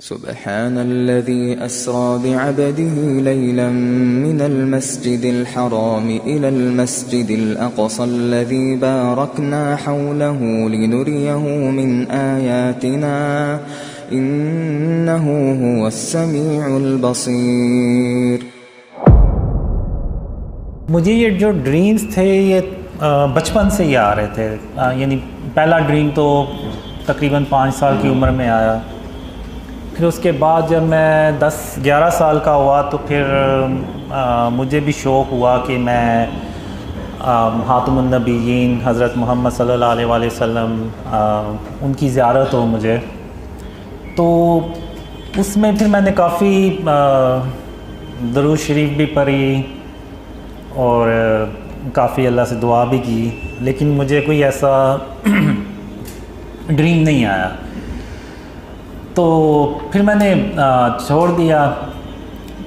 सुब्हानल्लज़ी अस्रा बिअब्दिही लैलन मिनल मस्जिदिल हराम इलल मस्जिदिल अक़सल्लज़ी बारकना हौलहु लिनुरियहु मिन आयातिना इन्नहु हुवस्समीउल बसीर। मुझे ये जो ड्रीम्स थे ये बचपन से ही आ रहे थे। यानी पहला ड्रीम तो तकरीबन 5 साल की उम्र में आया। फिर उसके बाद जब मैं 10-11 साल का हुआ तो फिर मुझे भी शौक़ हुआ कि मैं ख़ातमुन नबिय्यीन हज़रत मोहम्मद सल्लल्लाहु अलैहि वसल्लम उनकी ज़ियारत हो मुझे। तो उसमें फिर मैंने काफ़ी दरूद शरीफ भी पढ़ी और काफ़ी अल्लाह से दुआ भी की, लेकिन मुझे कोई ऐसा ड्रीम नहीं आया। तो फिर मैंने छोड़ दिया।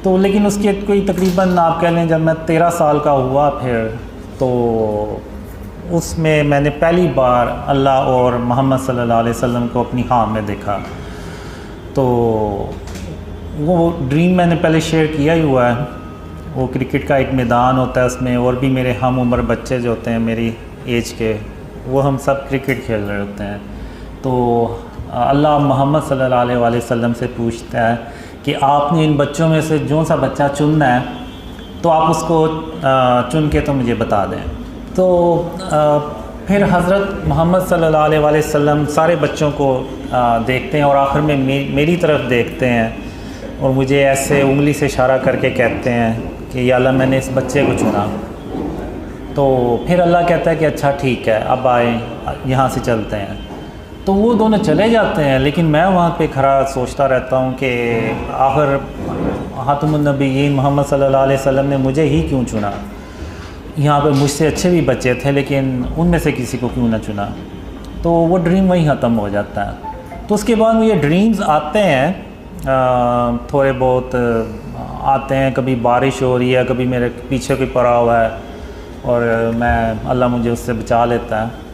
तो लेकिन उसके कोई तकरीबन आप कह लें जब मैं 13 साल का हुआ फिर तो उसमें मैंने पहली बार अल्लाह और मोहम्मद सल्लल्लाहु अलैहि वसल्लम को अपनी ख्वाब में देखा। तो वो ड्रीम मैंने पहले शेयर किया ही हुआ है। वो क्रिकेट का एक मैदान होता है, उसमें और भी मेरे हम उम्र बच्चे जो होते हैं मेरी एज के, वो हम सब क्रिकेट खेल रहे होते हैं। तो अल्लाह मोहम्मद सल्लल्लाहु अलैहि वसल्लम से पूछता है कि आपने इन बच्चों में से जो सा बच्चा चुनना है तो आप उसको चुन के तो मुझे बता दें। तो फिर हज़रत मोहम्मद सल्लल्लाहु अलैहि वसल्लम सारे बच्चों को देखते हैं और आखिर में मेरी तरफ देखते हैं और मुझे ऐसे उंगली से इशारा करके कहते हैं कि या अल्लाह मैंने इस बच्चे को चुना। तो फिर अल्लाह कहता है कि अच्छा ठीक है, अब आए यहाँ से चलते हैं। तो वो दोनों चले जाते हैं, लेकिन मैं वहाँ पे खड़ा सोचता रहता हूँ कि आखिर ख़ातमुन नबिय्यीन मोहम्मद सल्लल्लाहु अलैहि वसल्लम ने मुझे ही क्यों चुना। यहाँ पे मुझसे अच्छे भी बच्चे थे, लेकिन उनमें से किसी को क्यों ना चुना। तो वो ड्रीम वहीं ख़त्म हो जाता है। तो उसके बाद मुझे ड्रीम्स आते हैं, थोड़े बहुत आते हैं। कभी बारिश हो रही है, कभी मेरे पीछे कोई पड़ा हुआ है और मैं अल्लाह मुझे उससे बचा लेता है।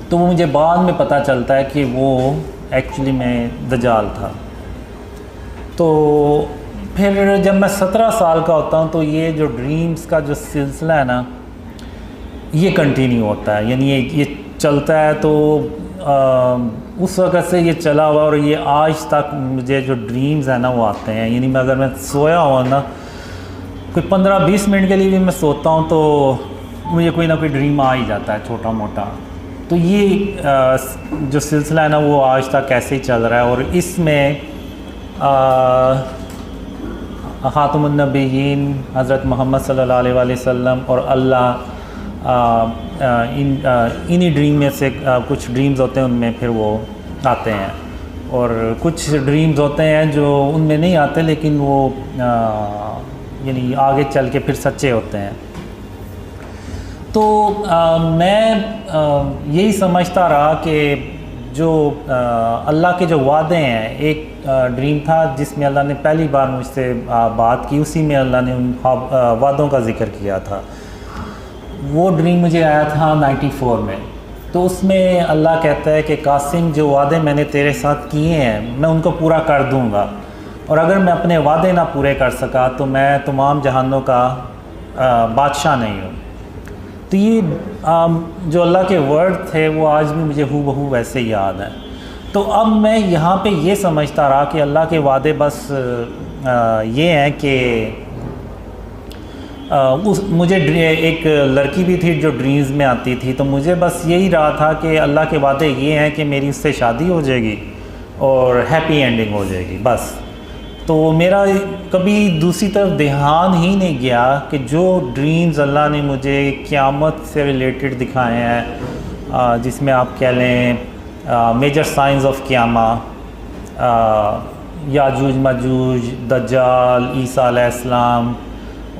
तो वो मुझे बाद में पता चलता है कि वो एक्चुअली में दज्जाल था। तो फिर जब मैं 17 साल का होता हूँ तो ये जो ड्रीम्स का जो सिलसिला है ना, ये कंटिन्यू होता है। यानी ये चलता है। तो उस वक़्त से ये चला हुआ और ये आज तक मुझे जो ड्रीम्स है ना वो आते हैं। यानी मैं अगर मैं सोया हुआ ना, कोई 15-20 मिनट के लिए भी मैं सोता हूँ तो मुझे कोई ना कोई ड्रीम आ ही जाता है छोटा मोटा। तो ये जो सिलसिला है ना वो आज तक ऐसे ही चल रहा है। और इसमें ख़ातमुन नबिय्यीन हज़रत मोहम्मद सल्लल्लाहु अलैहि वसल्लम और अल्लाह इन्हीं ड्रीम में से कुछ ड्रीम्स होते हैं उनमें फिर वो आते हैं, और कुछ ड्रीम्स होते हैं जो उनमें नहीं आते लेकिन वो यानी आगे चल के फिर सच्चे होते हैं। तो मैं यही समझता रहा कि जो अल्लाह के जो वादे हैं, एक ड्रीम था जिसमें अल्लाह ने पहली बार मुझसे बात की, उसी में अल्लाह ने उन वादों का ज़िक्र किया था। वो ड्रीम मुझे आया था 94 में। तो उसमें अल्लाह कहता है कि कासिम, जो वादे मैंने तेरे साथ किए हैं मैं उनको पूरा कर दूंगा, और अगर मैं अपने वादे ना पूरे कर सका तो मैं तमाम जहानों का बादशाह नहीं हूँ। तो ये जो अल्लाह के वर्ड थे वो आज भी मुझे हूबहू वैसे ही याद है। तो अब मैं यहाँ पे ये समझता रहा कि अल्लाह के वादे बस ये हैं कि मुझे एक लड़की भी थी जो ड्रीम्स में आती थी। तो मुझे बस यही रहा था कि अल्लाह के वादे ये हैं कि मेरी उससे शादी हो जाएगी और हैप्पी एंडिंग हो जाएगी बस। तो मेरा कभी दूसरी तरफ ध्यान ही नहीं गया कि जो ड्रीम्स अल्लाह ने मुझे क़यामत से रिलेटेड दिखाए हैं, जिसमें आप कह लें major science of क़यामा, Yajuj Majuj, दज्जाल, ईसा अलैहिस्सलाम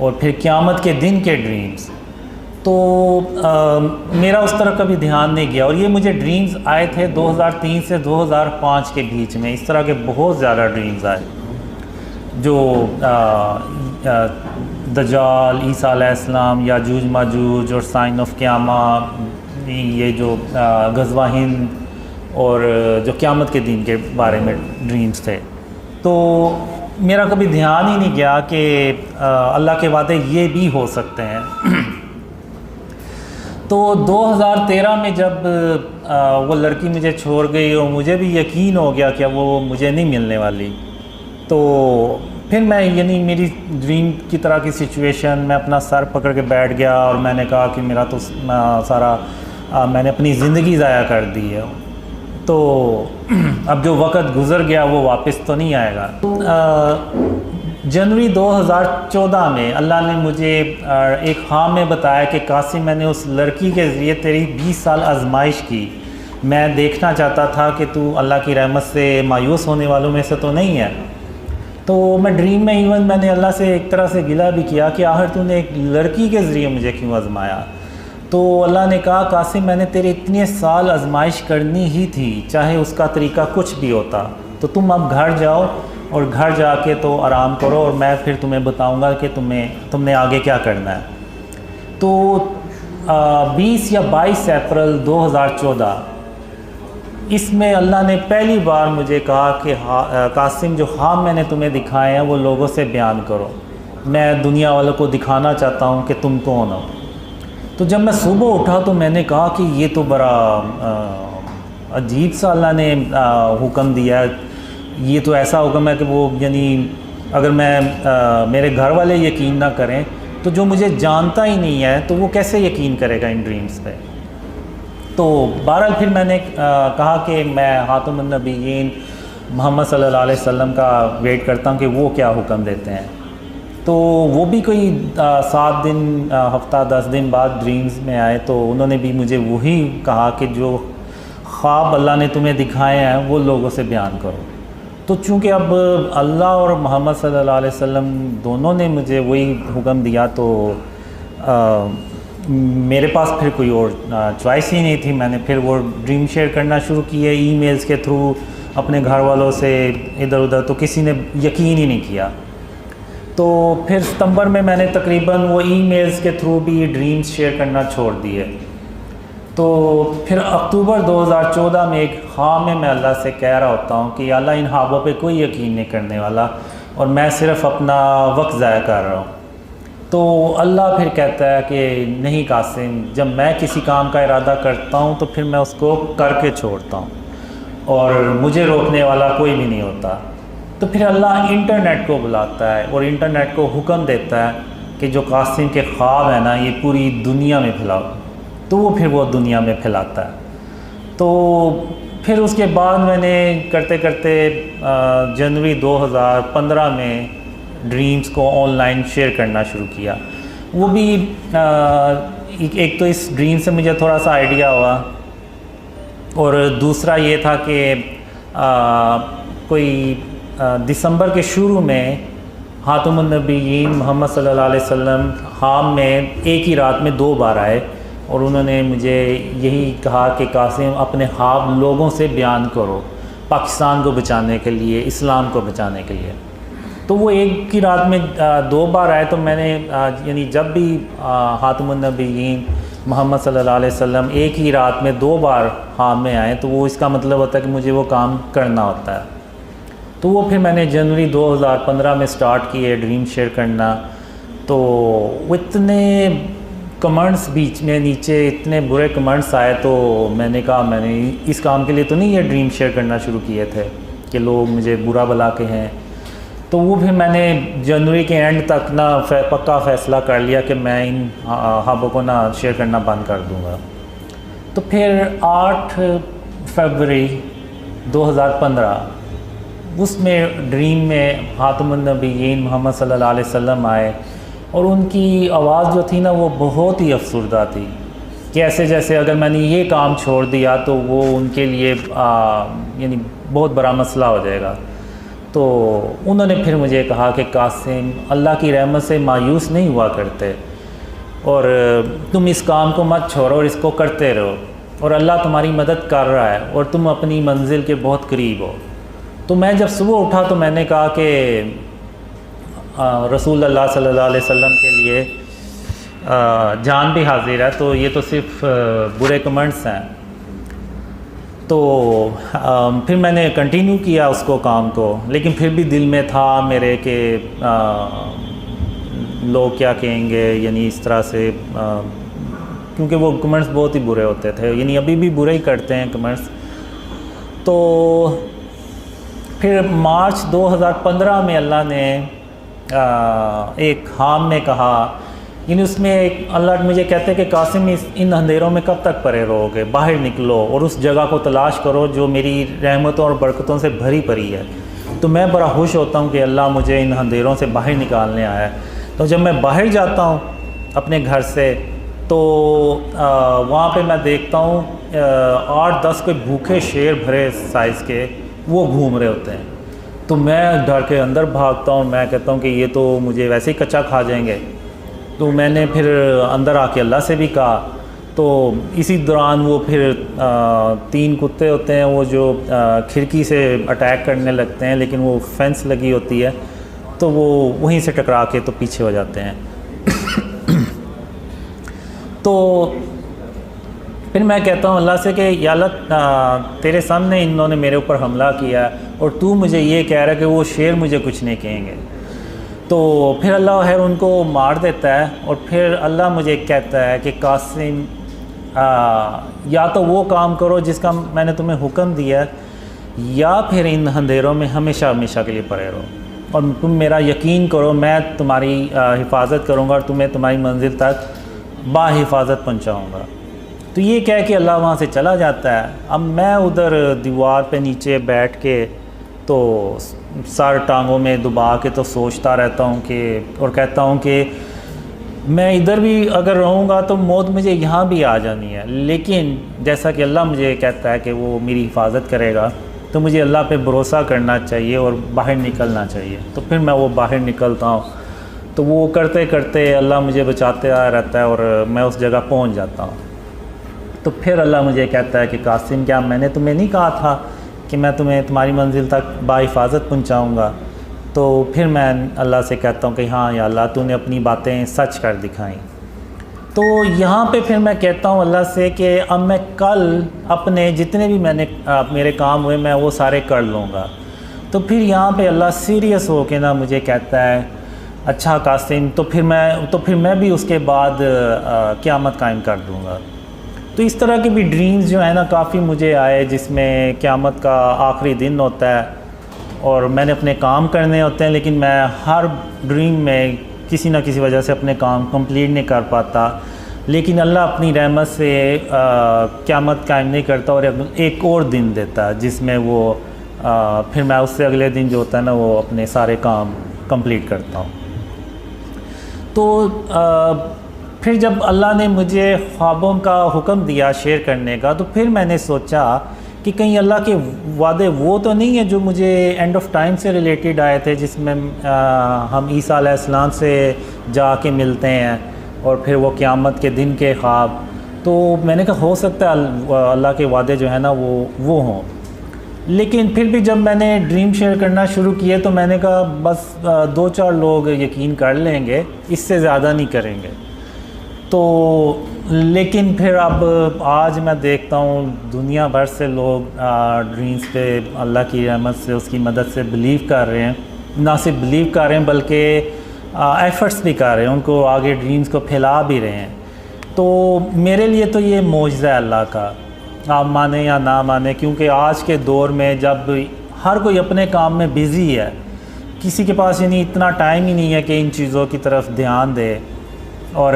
और फिर क़यामत के दिन के ड्रीम्स। तो मेरा उस तरफ कभी ध्यान नहीं गया। और ये मुझे ड्रीम्स आए थे 2003 से 2005 के बीच में। इस तरह के बहुत ज़्यादा ड्रीम्स आए जो दज्जाल, ईसा अलैहिस्सलाम, याजूज माजूज और साइन ऑफ क़यामा, ये जो ग़ज़वा हिंद और जो क़यामत के दिन के बारे में ड्रीम्स थे। तो मेरा कभी ध्यान ही नहीं गया कि अल्लाह के वादे ये भी हो सकते हैं। तो 2013 में जब वो लड़की मुझे छोड़ गई और मुझे भी यकीन हो गया कि वो मुझे नहीं मिलने वाली, तो फिर मैं यानी मेरी ड्रीम की तरह की सिचुएशन, मैं अपना सर पकड़ के बैठ गया और मैंने कहा कि मेरा तो सारा मैंने अपनी ज़िंदगी ज़ाया कर दी है, तो अब जो वक़्त गुज़र गया वो वापस तो नहीं आएगा। जनवरी 2014 में अल्लाह ने मुझे एक ख्वाब में बताया कि कासिम, मैंने उस लड़की के ज़रिए तेरी 20 साल आजमाइश की। मैं देखना चाहता था कि तू अल्लाह की रहमत से मायूस होने वालों में से तो नहीं है। तो मैं ड्रीम में इवन मैंने अल्लाह से एक तरह से गिला भी किया कि आखिर तूने एक लड़की के ज़रिए मुझे क्यों आजमाया। तो अल्लाह ने कहा, कासिम, मैंने तेरे इतने साल आजमाइश करनी ही थी, चाहे उसका तरीका कुछ भी होता। तो तुम अब घर जाओ और घर जाके तो आराम करो और मैं फिर तुम्हें बताऊंगा कि तुमने आगे क्या करना है। तो 20 या 22 अप्रैल 2014 इसमें अल्लाह ने पहली बार मुझे कहा कि कासिम, जो ख्वाब मैंने तुम्हें दिखाए हैं वो लोगों से बयान करो, मैं दुनिया वालों को दिखाना चाहता हूँ कि तुम कौन हो। तो जब मैं सुबह उठा तो मैंने कहा कि ये तो बड़ा अजीब सा अल्लाह ने हुक्म दिया है। ये तो ऐसा हुक्म है कि वो यानी अगर मैं मेरे घर वाले यकीन ना करें तो जो मुझे जानता ही नहीं है तो वो कैसे यकीन करेगा इन ड्रीम्स पे। तो बहरहाल फिर मैंने कहा कि मैं खातमुन नबीयीन मोहम्मद सल्लल्लाहु अलैहि वसल्लम का वेट करता हूँ कि वो क्या हुक्म देते हैं। तो वो भी कोई 7 दिन हफ्ता 10 दिन बाद ड्रीम्स में आए, तो उन्होंने भी मुझे वही कहा कि जो ख्वाब अल्लाह ने तुम्हें दिखाए हैं वो लोगों से बयान करो। तो चूँकि अब अल्लाह और मोहम्मद सल्लल्लाहु अलैहि वसल्लम दोनों ने मुझे वही हुक्म दिया, तो मेरे पास फिर कोई और चॉइस ही नहीं थी। मैंने फिर वो ड्रीम शेयर करना शुरू किए ईमेल्स के थ्रू अपने घर वालों से इधर उधर, तो किसी ने यकीन ही नहीं किया। तो फिर सितंबर में मैंने तकरीबन वो ईमेल्स के थ्रू भी ड्रीम्स शेयर करना छोड़ दिए। तो फिर अक्टूबर 2014 में एक ख्वाब में मैं अल्लाह से कह रहा होता हूँ कि अल्लाह, इन ख्वाबों पे कोई यकीन नहीं करने वाला और मैं सिर्फ़ अपना वक्त ज़ाया कर रहा हूँ। तो अल्लाह फिर कहता है कि नहीं कासिम, जब मैं किसी काम का इरादा करता हूँ तो फिर मैं उसको करके छोड़ता हूँ और मुझे रोकने वाला कोई भी नहीं होता। तो फिर अल्लाह इंटरनेट को बुलाता है और इंटरनेट को हुक्म देता है कि जो कासिम के ख्वाब है ना, ये पूरी दुनिया में फैलाओ। तो वो फिर वो दुनिया में फैलाता है। तो फिर उसके बाद मैंने करते करते जनवरी 2015 में ड्रीम्स को ऑनलाइन शेयर करना शुरू किया। वो भी एक तो इस ड्रीम से मुझे थोड़ा सा आइडिया हुआ और दूसरा ये था कि कोई दिसंबर के शुरू में खातमुन नबीयीन मोहम्मद सल्लल्लाहु अलैहि वसल्लम ख्वाब में एक ही रात में 2 बार आए और उन्होंने मुझे यही कहा कि कासिम, अपने ख्वाब लोगों से बयान करो, पाकिस्तान को बचाने के लिए, इस्लाम को बचाने के लिए। तो वो एक ही रात में 2 बार आए। तो मैंने यानी जब भी खातमुन नबीयीन मोहम्मद सल्लल्लाहु अलैहि वसल्लम एक ही रात में 2 बार ख्वाब में आए तो वो इसका मतलब होता है कि मुझे वो काम करना होता है। तो वो फिर मैंने जनवरी 2015 में स्टार्ट किए ड्रीम शेयर करना। तो वो इतने कमेंट्स बीच में नीचे इतने बुरे कमेंट्स आए, तो मैंने कहा मैंने इस काम के लिए तो नहीं ये ख्वाब शेयर करना शुरू किए थे कि लोग मुझे बुरा भला के हैं। तो वो फिर मैंने जनवरी के एंड तक ना पक्का फ़ैसला कर लिया कि मैं इन ख्वाबों को ना शेयर करना बंद कर दूँगा। तो फिर 8 फरवरी 2015 उसमें ड्रीम में खातमुन नबीयीन मोहम्मद सल्लल्लाहु अलैहि वसल्लम आए और उनकी आवाज़ जो थी ना वो बहुत ही अफसरदा थी कि ऐसे जैसे अगर मैंने ये काम छोड़ दिया तो वो उनके लिए यानी बहुत बड़ा मसला हो जाएगा। तो उन्होंने फिर मुझे कहा कि कासिम, अल्लाह की रहमत से मायूस नहीं हुआ करते और तुम इस काम को मत छोड़ो और इसको करते रहो और अल्लाह तुम्हारी मदद कर रहा है और तुम अपनी मंजिल के बहुत करीब हो। तो मैं जब सुबह उठा तो मैंने कहा कि रसूल अल्लाह सल्लल्लाहु अलैहि वसल्लम के लिए जान भी हाजिर है, तो ये तो सिर्फ बुरे कमेंट्स हैं। तो फिर मैंने कंटिन्यू किया उसको काम को, लेकिन फिर भी दिल में था मेरे कि लोग क्या कहेंगे, यानी इस तरह से क्योंकि वो कमेंट्स बहुत ही बुरे होते थे, यानी अभी भी बुरे ही करते हैं कमेंट्स। तो फिर मार्च 2015 में अल्लाह ने एक खाम में कहा, यानी उसमें एक अल्लाह मुझे कहते हैं कि कासिम इन अंधेरों में कब तक पड़े रहोगे, बाहर निकलो और उस जगह को तलाश करो जो मेरी रहमतों और बरकतों से भरी पड़ी है। तो मैं बड़ा खुश होता हूँ कि अल्लाह मुझे इन अंधेरों से बाहर निकालने आया है। तो जब मैं बाहर जाता हूँ अपने घर से तो वहाँ पे मैं देखता हूँ 8-10 कोई भूखे शेर भरे साइज़ के वो घूम रहे होते हैं। तो मैं डर के अंदर भागता हूँ, मैं कहता हूँ कि ये तो मुझे वैसे ही कच्चा खा जाएंगे। तो मैंने फिर अंदर आके अल्लाह से भी कहा। तो इसी दौरान वो फिर 3 कुत्ते होते हैं वो जो खिड़की से अटैक करने लगते हैं, लेकिन वो फेंस लगी होती है तो वो वहीं से टकरा के तो पीछे हो जाते हैं। तो फिर मैं कहता हूँ अल्लाह से कि या अल्लाह तेरे सामने इन्होंने मेरे ऊपर हमला किया और तू मुझे ये कह रहा है कि वो शेर मुझे कुछ नहीं कहेंगे। तो फिर अल्लाह खैर उनको मार देता है और फिर अल्लाह मुझे कहता है कि कासिम या तो वो काम करो जिसका मैंने तुम्हें हुक्म दिया है, या फिर इन अंधेरों में हमेशा हमेशा के लिए पड़े रहो और तुम मेरा यकीन करो मैं तुम्हारी हिफाजत करूँगा और तुम्हें तुम्हारी मंजिल तक बाहिफाजत पहुँचाऊँगा। तो ये कह के अल्लाह वहाँ से चला जाता है। अब मैं उधर दीवार पे नीचे बैठ के तो सर टांगों में दबा के तो सोचता रहता हूँ कि और कहता हूँ कि मैं इधर भी अगर रहूँगा तो मौत मुझे यहाँ भी आ जानी है, लेकिन जैसा कि अल्लाह मुझे कहता है कि वो मेरी हिफाजत करेगा तो मुझे अल्लाह पे भरोसा करना चाहिए और बाहर निकलना चाहिए। तो फिर मैं वो बाहर निकलता हूँ, तो वो करते करते अल्लाह मुझे बचाते रहता है और मैं उस जगह पहुँच जाता हूँ। तो फिर अल्लाह मुझे कहता है कि कासिम क्या मैंने तुम्हें नहीं कहा था कि मैं तुम्हें तुम्हारी मंजिल तक बाहिफाजत पहुँचाऊँगा। तो फिर मैं अल्लाह से कहता हूँ कि हाँ या अल्लाह तूने अपनी बातें सच कर दिखाई। तो यहाँ पे फिर मैं कहता हूँ अल्लाह से कि अब मैं कल अपने जितने भी मेरे काम हुए मैं वो सारे कर लूँगा। तो फिर यहाँ पे अल्लाह सीरियस हो के ना मुझे कहता है अच्छा कासिम तो फिर मैं भी उसके बाद क़यामत कायम कर दूँगा। तो इस तरह के भी ड्रीम्स जो है ना काफ़ी मुझे आए जिसमें क़यामत का आखिरी दिन होता है और मैंने अपने काम करने होते हैं, लेकिन मैं हर ड्रीम में किसी ना किसी वजह से अपने काम कंप्लीट नहीं कर पाता। लेकिन अल्लाह अपनी रहमत से क़यामत कायम नहीं करता और एक और दिन देता है जिसमें वो फिर मैं उससे अगले दिन जो होता है ना वो अपने सारे काम कंप्लीट करता हूँ। तो फिर जब अल्लाह ने मुझे ख्वाबों का हुक्म दिया शेयर करने का, तो फिर मैंने सोचा कि कहीं अल्लाह के वादे वो तो नहीं है जो मुझे एंड ऑफ टाइम से रिलेटेड आए थे, जिसमें हम ईसा अलैहिस्सलाम से जाके मिलते हैं और फिर वो क़यामत के दिन के ख्वाब। तो मैंने कहा हो सकता है अल्लाह के वादे जो है ना वो हों। लेकिन फिर भी जब मैंने ड्रीम शेयर करना शुरू किए तो मैंने कहा बस 2-4 लोग यकीन कर लेंगे, इससे ज़्यादा नहीं करेंगे। तो लेकिन फिर अब आज मैं देखता हूँ दुनिया भर से लोग ड्रीम्स पे अल्लाह की रहमत से उसकी मदद से बिलीव कर रहे हैं, ना सिर्फ बिलीव कर रहे हैं बल्कि एफ़र्ट्स भी कर रहे हैं, उनको आगे ड्रीम्स को फैला भी रहे हैं। तो मेरे लिए तो ये मौजज़ा है अल्लाह का, आप माने या ना माने, क्योंकि आज के दौर में जब हर कोई अपने काम में बिज़ी है, किसी के पास यानी इतना टाइम ही नहीं है कि इन चीज़ों की तरफ ध्यान दे। और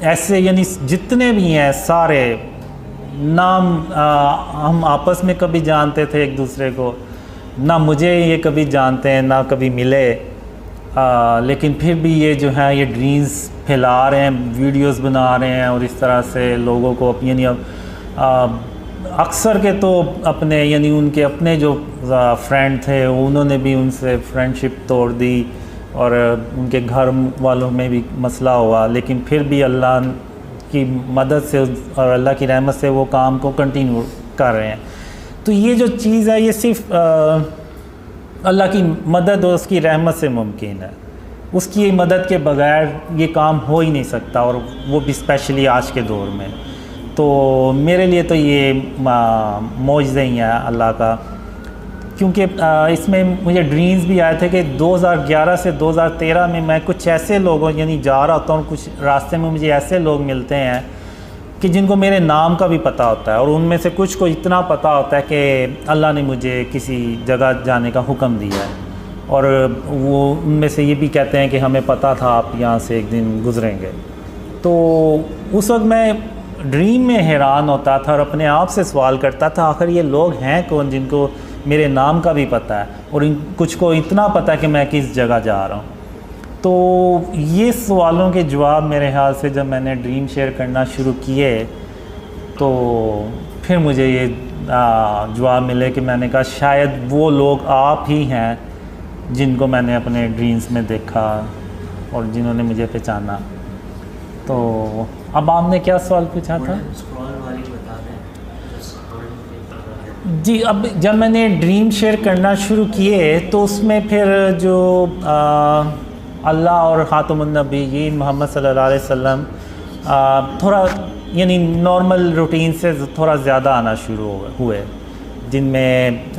ऐसे यानी जितने भी हैं सारे नाम हम आपस में कभी जानते थे एक दूसरे को, ना मुझे ये कभी जानते हैं ना कभी मिले, लेकिन फिर भी ये जो है ये ड्रीम्स फैला रहे हैं, वीडियोस बना रहे हैं और इस तरह से लोगों को यानी अक्सर के तो अपने यानी उनके अपने जो फ्रेंड थे उन्होंने भी उनसे फ्रेंडशिप तोड़ दी और उनके घर वालों में भी मसला हुआ, लेकिन फिर भी अल्लाह की मदद से और अल्लाह की रहमत से वो काम को कंटिन्यू कर रहे हैं। तो ये जो चीज़ है ये सिर्फ अल्लाह की मदद और उसकी रहमत से मुमकिन है, उसकी मदद के बगैर ये काम हो ही नहीं सकता, और वो भी स्पेशली आज के दौर में। तो मेरे लिए तो ये मौजज़ा ही है अल्लाह का, क्योंकि इसमें मुझे ड्रीम्स भी आए थे कि 2011 से 2013 में मैं कुछ ऐसे लोगों यानी जा रहा होता हूँ, कुछ रास्ते में मुझे ऐसे लोग मिलते हैं कि जिनको मेरे नाम का भी पता होता है, और उनमें से कुछ को इतना पता होता है कि अल्लाह ने मुझे किसी जगह जाने का हुक्म दिया है, और वो उनमें से ये भी कहते हैं कि हमें पता था आप यहाँ से एक दिन गुज़रेंगे। तो उस वक्त मैं ड्रीम में हैरान होता था और अपने आप से सवाल करता था आखिर ये लोग हैं कौन जिनको मेरे नाम का भी पता है और इन कुछ को इतना पता है कि मैं किस जगह जा रहा हूँ। तो ये सवालों के जवाब मेरे ख्याल से जब मैंने ड्रीम शेयर करना शुरू किए तो फिर मुझे ये जवाब मिले कि मैंने कहा शायद वो लोग आप ही हैं जिनको मैंने अपने ड्रीम्स में देखा और जिन्होंने मुझे पहचाना। तो अब आपने क्या सवाल पूछा था? जी, अब जब मैंने ड्रीम शेयर करना शुरू किए तो उसमें फिर जो अल्लाह और ख़ातमुन नबीय्यीन मोहम्मद सल्लल्लाहु अलैहि वसल्लम थोड़ा यानी नॉर्मल रूटीन से थोड़ा ज़्यादा आना शुरू हुए, जिनमें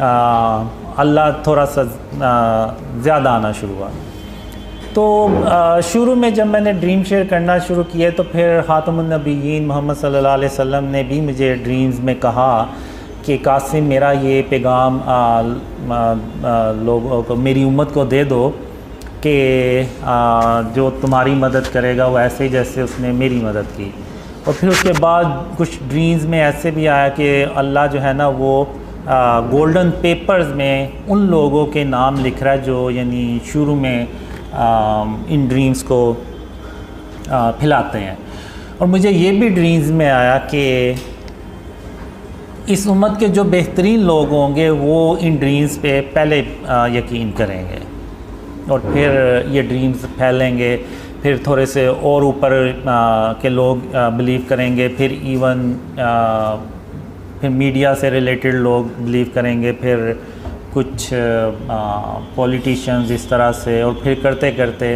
अल्लाह थोड़ा सा ज़्यादा आना शुरू हुआ। तो शुरू में जब मैंने ड्रीम शेयर करना शुरू किए तो फिर ख़ातमुन नबीय्यीन मोहम्मद सल्लल्लाहु अलैहि वसल्लम ने भी मुझे ड्रीम्स में कहा कि कासिम मेरा ये पैगाम लोगों को, मेरी उम्मत को दे दो कि जो तुम्हारी मदद करेगा वो ऐसे ही जैसे उसने मेरी मदद की। और फिर उसके बाद कुछ ड्रीम्स में ऐसे भी आया कि अल्लाह जो है ना वो गोल्डन पेपर्स में उन लोगों के नाम लिख रहा है जो यानी शुरू में इन ड्रीम्स को फैलाते हैं। और मुझे ये भी ड्रीम्स में आया कि इस उम्मत के जो बेहतरीन लोग होंगे वो इन ड्रीम्स पे पहले यकीन करेंगे और फिर ये ड्रीम्स फैलेंगे, फिर थोड़े से और ऊपर के लोग बिलीव करेंगे, फिर इवन फिर मीडिया से रिलेटेड लोग बिलीव करेंगे, फिर कुछ पॉलिटिशियंस इस तरह से, और फिर करते करते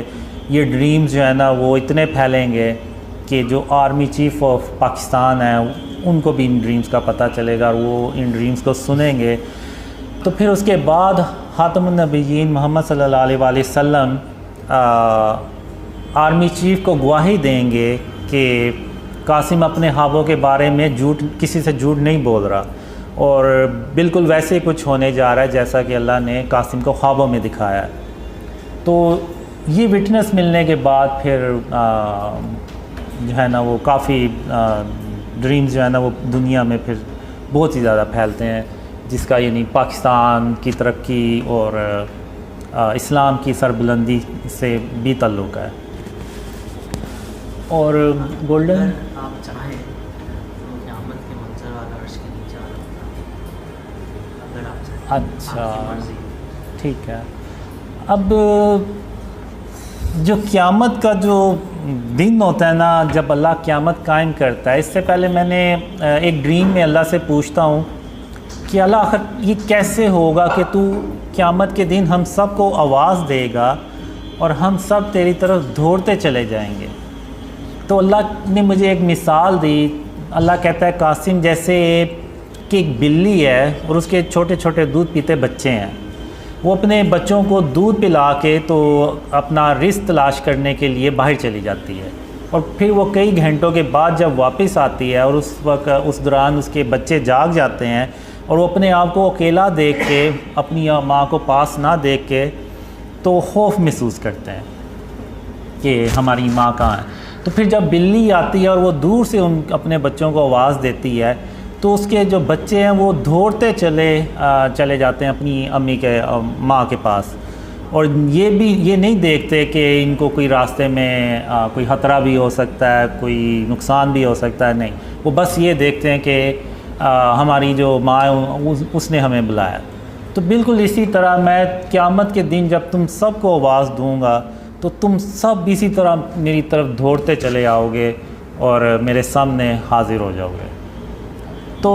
ये ड्रीम्स जो है ना वो इतने फैलेंगे कि जो आर्मी चीफ़ ऑफ पाकिस्तान है उनको भी इन ड्रीम्स का पता चलेगा और वो इन ड्रीम्स को सुनेंगे। तो फिर उसके बाद ख़ातमुन नबीय्यीन मोहम्मद सल्लल्लाहु अलैहि वसल्लम आर्मी चीफ़ को गवाही देंगे कि कासिम अपने ख्वाबों के बारे में किसी से झूठ नहीं बोल रहा, और बिल्कुल वैसे ही कुछ होने जा रहा है जैसा कि अल्लाह ने कासिम को ख्वाबों में दिखाया। तो ये विटनेस मिलने के बाद फिर जो है ना वो काफ़ी ड्रीम्स जो है ना वो दुनिया में फिर बहुत ही ज़्यादा फैलते हैं, जिसका यानी पाकिस्तान की तरक्की और इस्लाम की सरबुलंदी से भी ताल्लुक़ है। और गोल्डन आप चाहें तो क़यामत के मंज़र वाला अर्श के नीचे आ सकता, अगर आप चाहें। अच्छा, आपकी मर्ज़ी। ठीक है। अब जो क़यामत का जो दिन होता है ना, जब अल्लाह क़यामत कायम करता है, इससे पहले मैंने एक ड्रीम में अल्लाह से पूछता हूँ कि अल्लाह आखिर ये कैसे होगा कि तू क़यामत के दिन हम सब को आवाज़ देगा और हम सब तेरी तरफ दौड़ते चले जाएंगे। तो अल्लाह ने मुझे एक मिसाल दी। अल्लाह कहता है कासिम जैसे कि एक बिल्ली है और उसके छोटे छोटे दूध पीते बच्चे हैं, वो अपने बच्चों को दूध पिला के तो अपना रिस्क तलाश करने के लिए बाहर चली जाती है, और फिर वो कई घंटों के बाद जब वापस आती है और उस वक्त उस दौरान उसके बच्चे जाग जाते हैं और वो अपने आप को अकेला देख के, अपनी माँ को पास ना देख के तो खौफ महसूस करते हैं कि हमारी माँ कहाँ है। तो फिर जब बिल्ली आती है और वो दूर से अपने बच्चों को आवाज़ देती है तो उसके जो बच्चे हैं वो दौड़ते चले जाते हैं अपनी अम्मी के माँ के पास, और ये नहीं देखते कि इनको कोई रास्ते में कोई ख़तरा भी हो सकता है, कोई नुकसान भी हो सकता है। नहीं, वो बस ये देखते हैं कि हमारी जो माँ है उसने हमें बुलाया। तो बिल्कुल इसी तरह मैं क़यामत के दिन जब तुम सबको आवाज़ दूंगा तो तुम सब इसी तरह मेरी तरफ दौड़ते चले आओगे और मेरे सामने हाज़िर हो जाओगे। तो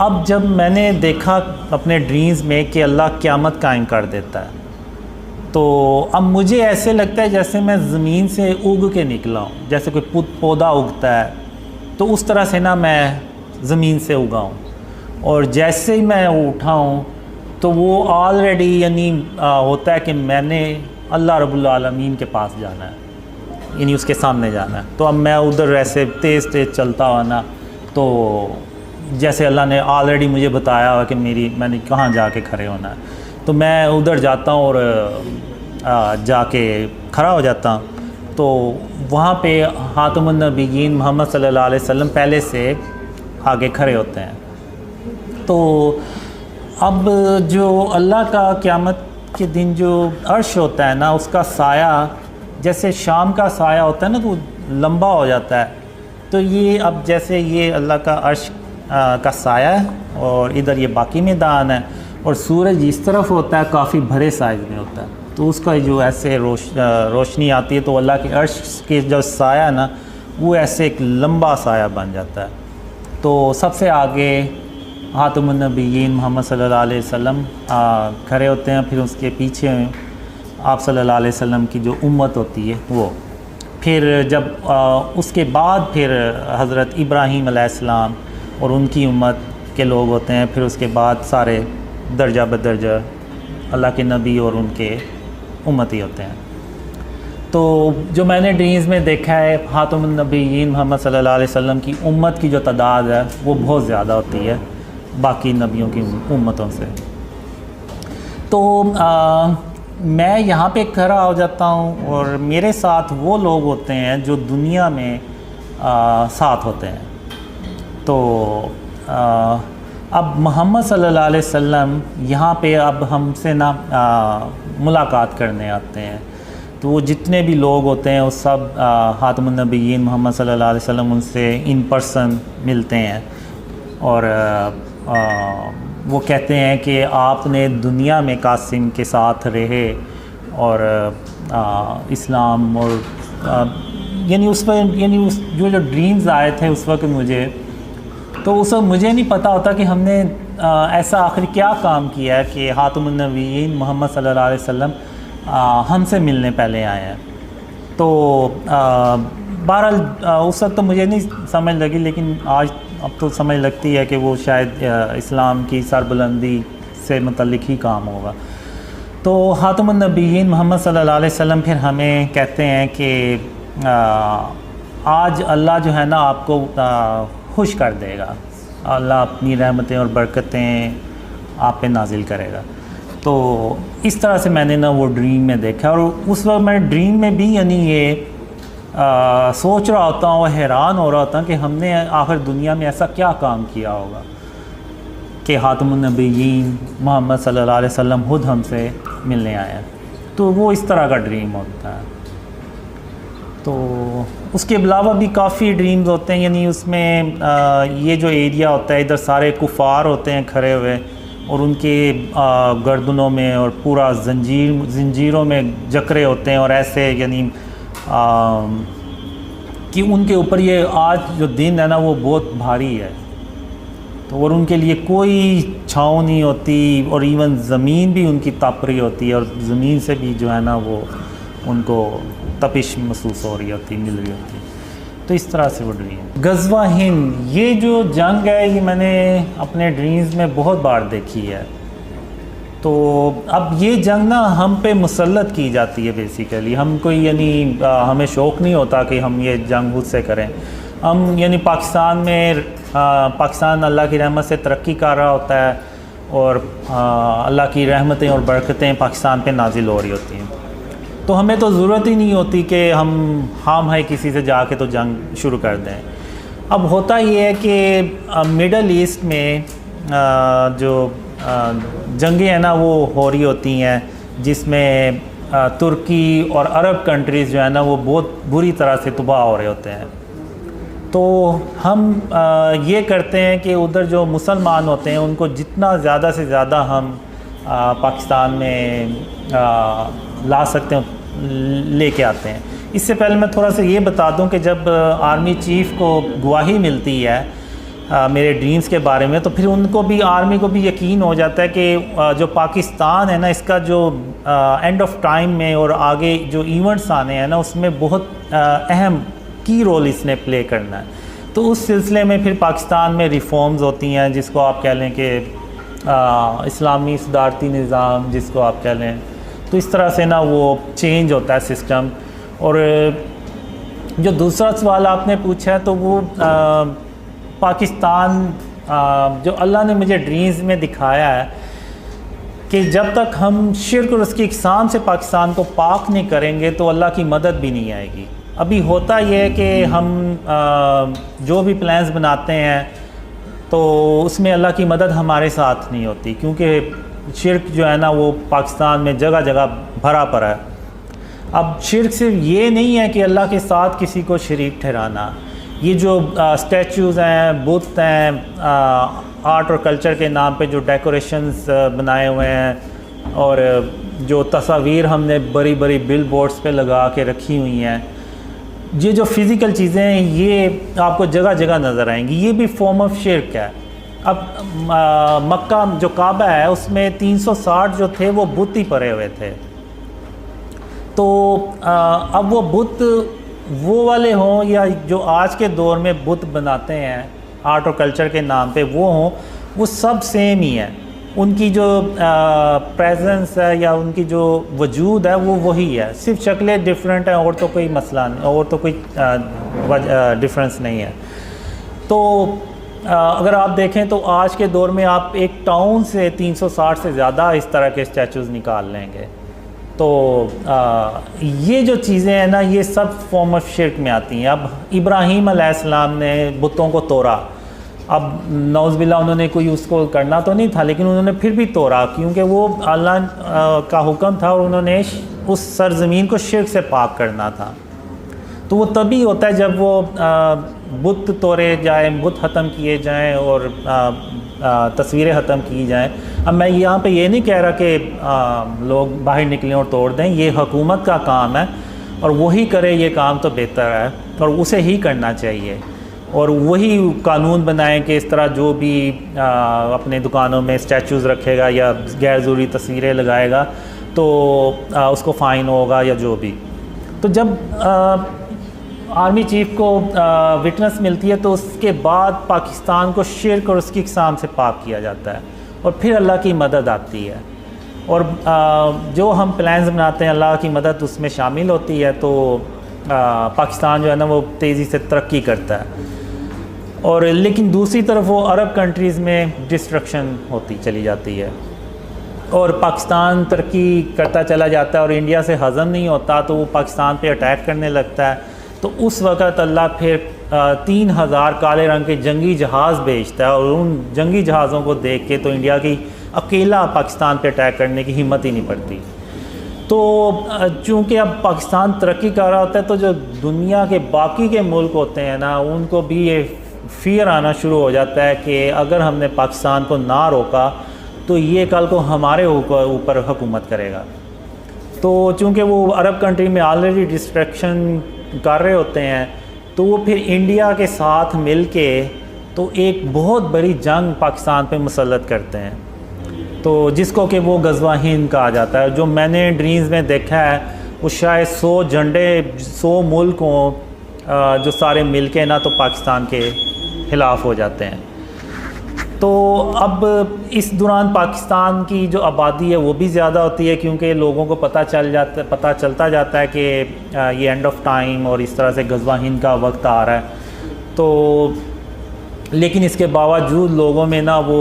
अब जब मैंने देखा अपने ड्रीम्स में कि अल्लाह क़यामत कायम कर देता है, तो अब मुझे ऐसे लगता है जैसे मैं ज़मीन से उग के निकला हूँ, जैसे कोई पौधा उगता है तो उस तरह से ना मैं ज़मीन से उगा हूँ, और जैसे ही मैं उठा हूँ तो वो ऑलरेडी यानी होता है कि मैंने अल्लाह रब्बुल आलमीन के पास जाना है, यानी उसके सामने जाना है। तो अब मैं उधर ऐसे तेज़ तेज़ चलता हुआ ना, तो जैसे अल्लाह ने ऑलरेडी मुझे बताया हुआ कि मैंने कहाँ जाके खड़े होना है, तो मैं उधर जाता हूँ और जाके खड़ा हो जाता हूँ। तो वहाँ पे खातमुन नबिय्यीन मोहम्मद सल्लल्लाहु अलैहि वसल्लम पहले से आगे खड़े होते हैं। तो अब जो अल्लाह का क़यामत के दिन जो अर्श होता है ना, उसका साया जैसे शाम का साया होता है ना, तो लंबा हो जाता है। तो ये अब जैसे ये अल्लाह का अर्श का साया है और इधर ये बाकी मैदान है, और सूरज इस तरफ होता है, काफ़ी बड़े साइज़ में होता है। तो उसका जो ऐसे रोशनी आती है, तो अल्लाह के अर्श के जो साया ना, वो ऐसे एक लंबा साया बन जाता है। तो सबसे आगे खातमुन नबिय्यीन मोहम्मद सल्लल्लाहु अलैहि वसल्लम खड़े होते हैं, फिर उसके पीछे आप सल्लल्लाहु अलैहि वसल्लम की जो उम्मत होती है वो, फिर जब उसके बाद फिर हज़रत इब्राहीम अलैहिस्सलाम और उनकी उम्मत के लोग होते हैं, फिर उसके बाद सारे दर्जा बदर्जा अल्लाह के नबी और उनके उम्मती होते हैं। तो जो मैंने ड्रीम्स में देखा है, खातमुन नबिय्यीन मोहम्मद सल्लल्लाहु अलैहि वसल्लम की उम्मत की जो तादाद है वो बहुत ज़्यादा होती है बाकी नबियों की उम्मतों से। तो मैं यहाँ पे खड़ा हो जाता हूँ, और मेरे साथ वो लोग होते हैं जो दुनिया में साथ होते हैं। तो अब मोहम्मद सल्लल्लाहु अलैहि वसल्लम यहाँ पे अब हमसे ना मुलाकात करने आते हैं। तो वो जितने भी लोग होते हैं वो सब खातमुन नबिय्यीन मोहम्मद सल्लल्लाहु अलैहि वसल्लम उनसे इन पर्सन मिलते हैं, और वो कहते हैं कि आपने दुनिया में कासिम के साथ रहे, और इस्लाम और यानी उस पर यानी उस जो ड्रीम्स आए थे उस वक्त मुझे, तो उस वक्त मुझे नहीं पता होता कि हमने ऐसा आखिर क्या काम किया है कि खातमुन नबिय्यीन मोहम्मद सल्लल्लाहु अलैहि वसल्लम हमसे मिलने पहले आए हैं। तो बहरहाल उस वक्त तो मुझे नहीं समझ लगी, लेकिन आज अब तो समझ लगती है कि वो शायद इस्लाम की सरबुलंदी से मुतल्लिक ही काम होगा। तो खातमुन नबिय्यीन मोहम्मद सल्लल्लाहु अलैहि वसल्लम फिर हमें कहते हैं कि आज अल्लाह जो है ना आपको खुश कर देगा, अल्लाह अपनी रहमतें और बरकतें आप पे नाजिल करेगा। तो इस तरह से मैंने ना वो ड्रीम में देखा, और उस वक्त मैं ड्रीम में भी यानी ये सोच रहा होता हूँ, हैरान हो रहा होता हूँ कि हमने आखिर दुनिया में ऐसा क्या काम किया होगा कि खातमुन नबिय्यीन मोहम्मद सल्लल्लाहु अलैहि वसल्लम खुद हमसे मिलने आए हैं। तो वो इस तरह का ड्रीम होता है। तो उसके अलावा भी काफ़ी ड्रीम्स होते हैं, यानी उसमें ये जो एरिया होता है इधर सारे कुफ़ार होते हैं खड़े हुए, और उनके गर्दनों में और पूरा जंजीरों में जकरे होते हैं, और ऐसे यानी कि उनके ऊपर ये आज जो दिन है ना वो बहुत भारी है। तो और उनके लिए कोई छाँव नहीं होती, और इवन ज़मीन भी उनकी तप रही होती है, और ज़मीन से भी जो है ना वो उनको तपिश महसूस हो रही होती, मिल रही होती। तो इस तरह से वो ड्रीम। गज़वा हिंद, ये जो जंग है ये मैंने अपने ड्रीम्स में बहुत बार देखी है। तो अब ये जंग ना हम पे मुसल्लत की जाती है बेसिकली, हम कोई यानी हमें शौक़ नहीं होता कि हम ये जंग खुद से करें। हम यानी पाकिस्तान में पाकिस्तान अल्लाह की रहमत से तरक्की कर रहा होता है, और अल्लाह की रहमतें और बरकतें पाकिस्तान पे नाजिल हो रही होती हैं। तो हमें तो ज़रूरत ही नहीं होती कि हम है किसी से जाके तो जंग शुरू कर दें। अब होता ये है कि मिडल ईस्ट में जो जंगें हैं ना वो हो रही होती हैं, जिसमें तुर्की और अरब कंट्रीज़ जो है ना वो बहुत बुरी तरह से तबाह हो रहे होते हैं। तो हम ये करते हैं कि उधर जो मुसलमान होते हैं उनको जितना ज़्यादा से ज़्यादा हम पाकिस्तान में ला सकते हैं लेके आते हैं। इससे पहले मैं थोड़ा सा ये बता दूं कि जब आर्मी चीफ़ को गवाही मिलती है मेरे ड्रीम्स के बारे में, तो फिर उनको भी आर्मी को भी यकीन हो जाता है कि जो पाकिस्तान है ना इसका जो एंड ऑफ टाइम में और आगे जो इवेंट्स आने हैं ना उसमें बहुत अहम की रोल इसने प्ले करना है। तो उस सिलसिले में फिर पाकिस्तान में रिफॉर्म्स होती हैं, जिसको आप कह लें कि इस्लामी सदारती निज़ाम जिसको आप कह लें। तो इस तरह से ना वो चेंज होता है सिस्टम। और जो दूसरा सवाल आपने पूछा है तो वो पाकिस्तान जो अल्लाह ने मुझे ड्रीम्स में दिखाया है कि जब तक हम शिर्क और उसकी इक़साम से पाकिस्तान को पाक नहीं करेंगे तो अल्लाह की मदद भी नहीं आएगी। अभी होता यह है कि हम जो भी प्लान्स बनाते हैं तो उसमें अल्लाह की मदद हमारे साथ नहीं होती, क्योंकि शिर्क जो है ना वो पाकिस्तान में जगह जगह भरा पड़ा है। अब शिर्क सिर्फ ये नहीं है कि अल्लाह के साथ किसी को शरीक ठहराना, ये जो स्टैचूज़ हैं, बुत हैं, आर्ट और कल्चर के नाम पे जो डेकोरेशंस बनाए हुए हैं और जो तस्वीर हमने बड़ी बड़ी बिल बोर्ड्स पे लगा के रखी हुई हैं, ये जो फ़िज़िकल चीज़ें हैं ये आपको जगह जगह नज़र आएंगी। ये भी फॉर्म ऑफ शिर्क है। अब मक्का जो काबा है उसमें 360 जो थे वो बुत ही पड़े हुए थे। तो अब वो बुत वो वाले हों या जो आज के दौर में बुत बनाते हैं आर्ट और कल्चर के नाम पे वो हों, वो सब सेम ही है। उनकी जो प्रेजेंस है या उनकी जो वजूद है वो वही है, सिर्फ शक्लें डिफरेंट हैं और तो कोई मसला नहीं, और तो कोई डिफरेंस नहीं है। तो अगर आप देखें तो आज के दौर में आप एक टाउन से 360 से ज़्यादा इस तरह के स्टैचूज़ निकाल लेंगे। तो ये जो चीज़ें हैं ना ये सब फॉर्म ऑफ शिर्क में आती हैं। अब इब्राहीम अलैहिस्सलाम ने बुतों को तोड़ा, अब नौज़बिल्ला उन्होंने कोई उसको करना तो नहीं था लेकिन उन्होंने फिर भी तोड़ा, क्योंकि वो अल्लाह का हुक्म था और उन्होंने उस सरज़मीन को शिर्क से पाक करना था। तो वो तभी होता है जब वो बुत तोड़े जाए, बुत ख़त्म किए जाएं और तस्वीरें ख़त्म की जाएं। अब मैं यहाँ पे ये नहीं कह रहा कि लोग बाहर निकलें और तोड़ दें, ये हुकूमत का काम है और वही करे ये काम तो बेहतर है और उसे ही करना चाहिए। और वही कानून बनाएं कि इस तरह जो भी अपने दुकानों में स्टैचूज़ रखेगा या गैर ज़रूरी तस्वीरें लगाएगा तो उसको फ़ाइन होगा या जो भी। तो जब आर्मी चीफ़ को विटनेस मिलती है तो उसके बाद पाकिस्तान को शिर्क और उसकी इक़साम से पाक किया जाता है और फिर अल्लाह की मदद आती है। और जो हम प्लान्स बनाते हैं अल्लाह की मदद उसमें शामिल होती है। तो पाकिस्तान जो है ना वो तेज़ी से तरक्की करता है। और लेकिन दूसरी तरफ वो अरब कंट्रीज़ में डिस्ट्रक्शन होती चली जाती है और पाकिस्तान तरक्की करता चला जाता है और इंडिया से हज़म नहीं होता तो वो पाकिस्तान पे अटैक करने लगता है। तो उस वक़्त अल्लाह फिर 3000 काले रंग के जंगी जहाज़ भेजता है और उन जंगी जहाज़ों को देख के तो इंडिया की अकेला पाकिस्तान पे अटैक करने की हिम्मत ही नहीं पड़ती। तो चूँकि अब पाकिस्तान तरक्की कर रहा होता है तो जो दुनिया के बाकी के मुल्क होते हैं ना उनको भी ये फ़ियर आना शुरू हो जाता है कि अगर हमने पाकिस्तान को ना रोका तो ये कल को हमारे ऊपर हुकूमत करेगा। तो चूँकि वो अरब कंट्री में ऑलरेडी डिस्ट्रैक्शन कर रहे होते हैं तो वो फिर इंडिया के साथ मिल के तो एक बहुत बड़ी जंग पाकिस्तान पे मुसल्लत करते हैं, तो जिसको कि वो गज़वा हिंद कहा जाता है। जो मैंने ड्रीम्स में देखा है वो शायद 100 झंडे 100 मुल्क हों जो सारे मिल के ना तो पाकिस्तान के ख़िलाफ़ हो जाते हैं। तो अब इस दौरान पाकिस्तान की जो आबादी है वो भी ज़्यादा होती है क्योंकि लोगों को पता चलता जाता है कि ये एंड ऑफ टाइम और इस तरह से गज़वा हिंद का वक्त आ रहा है। तो लेकिन इसके बावजूद लोगों में ना वो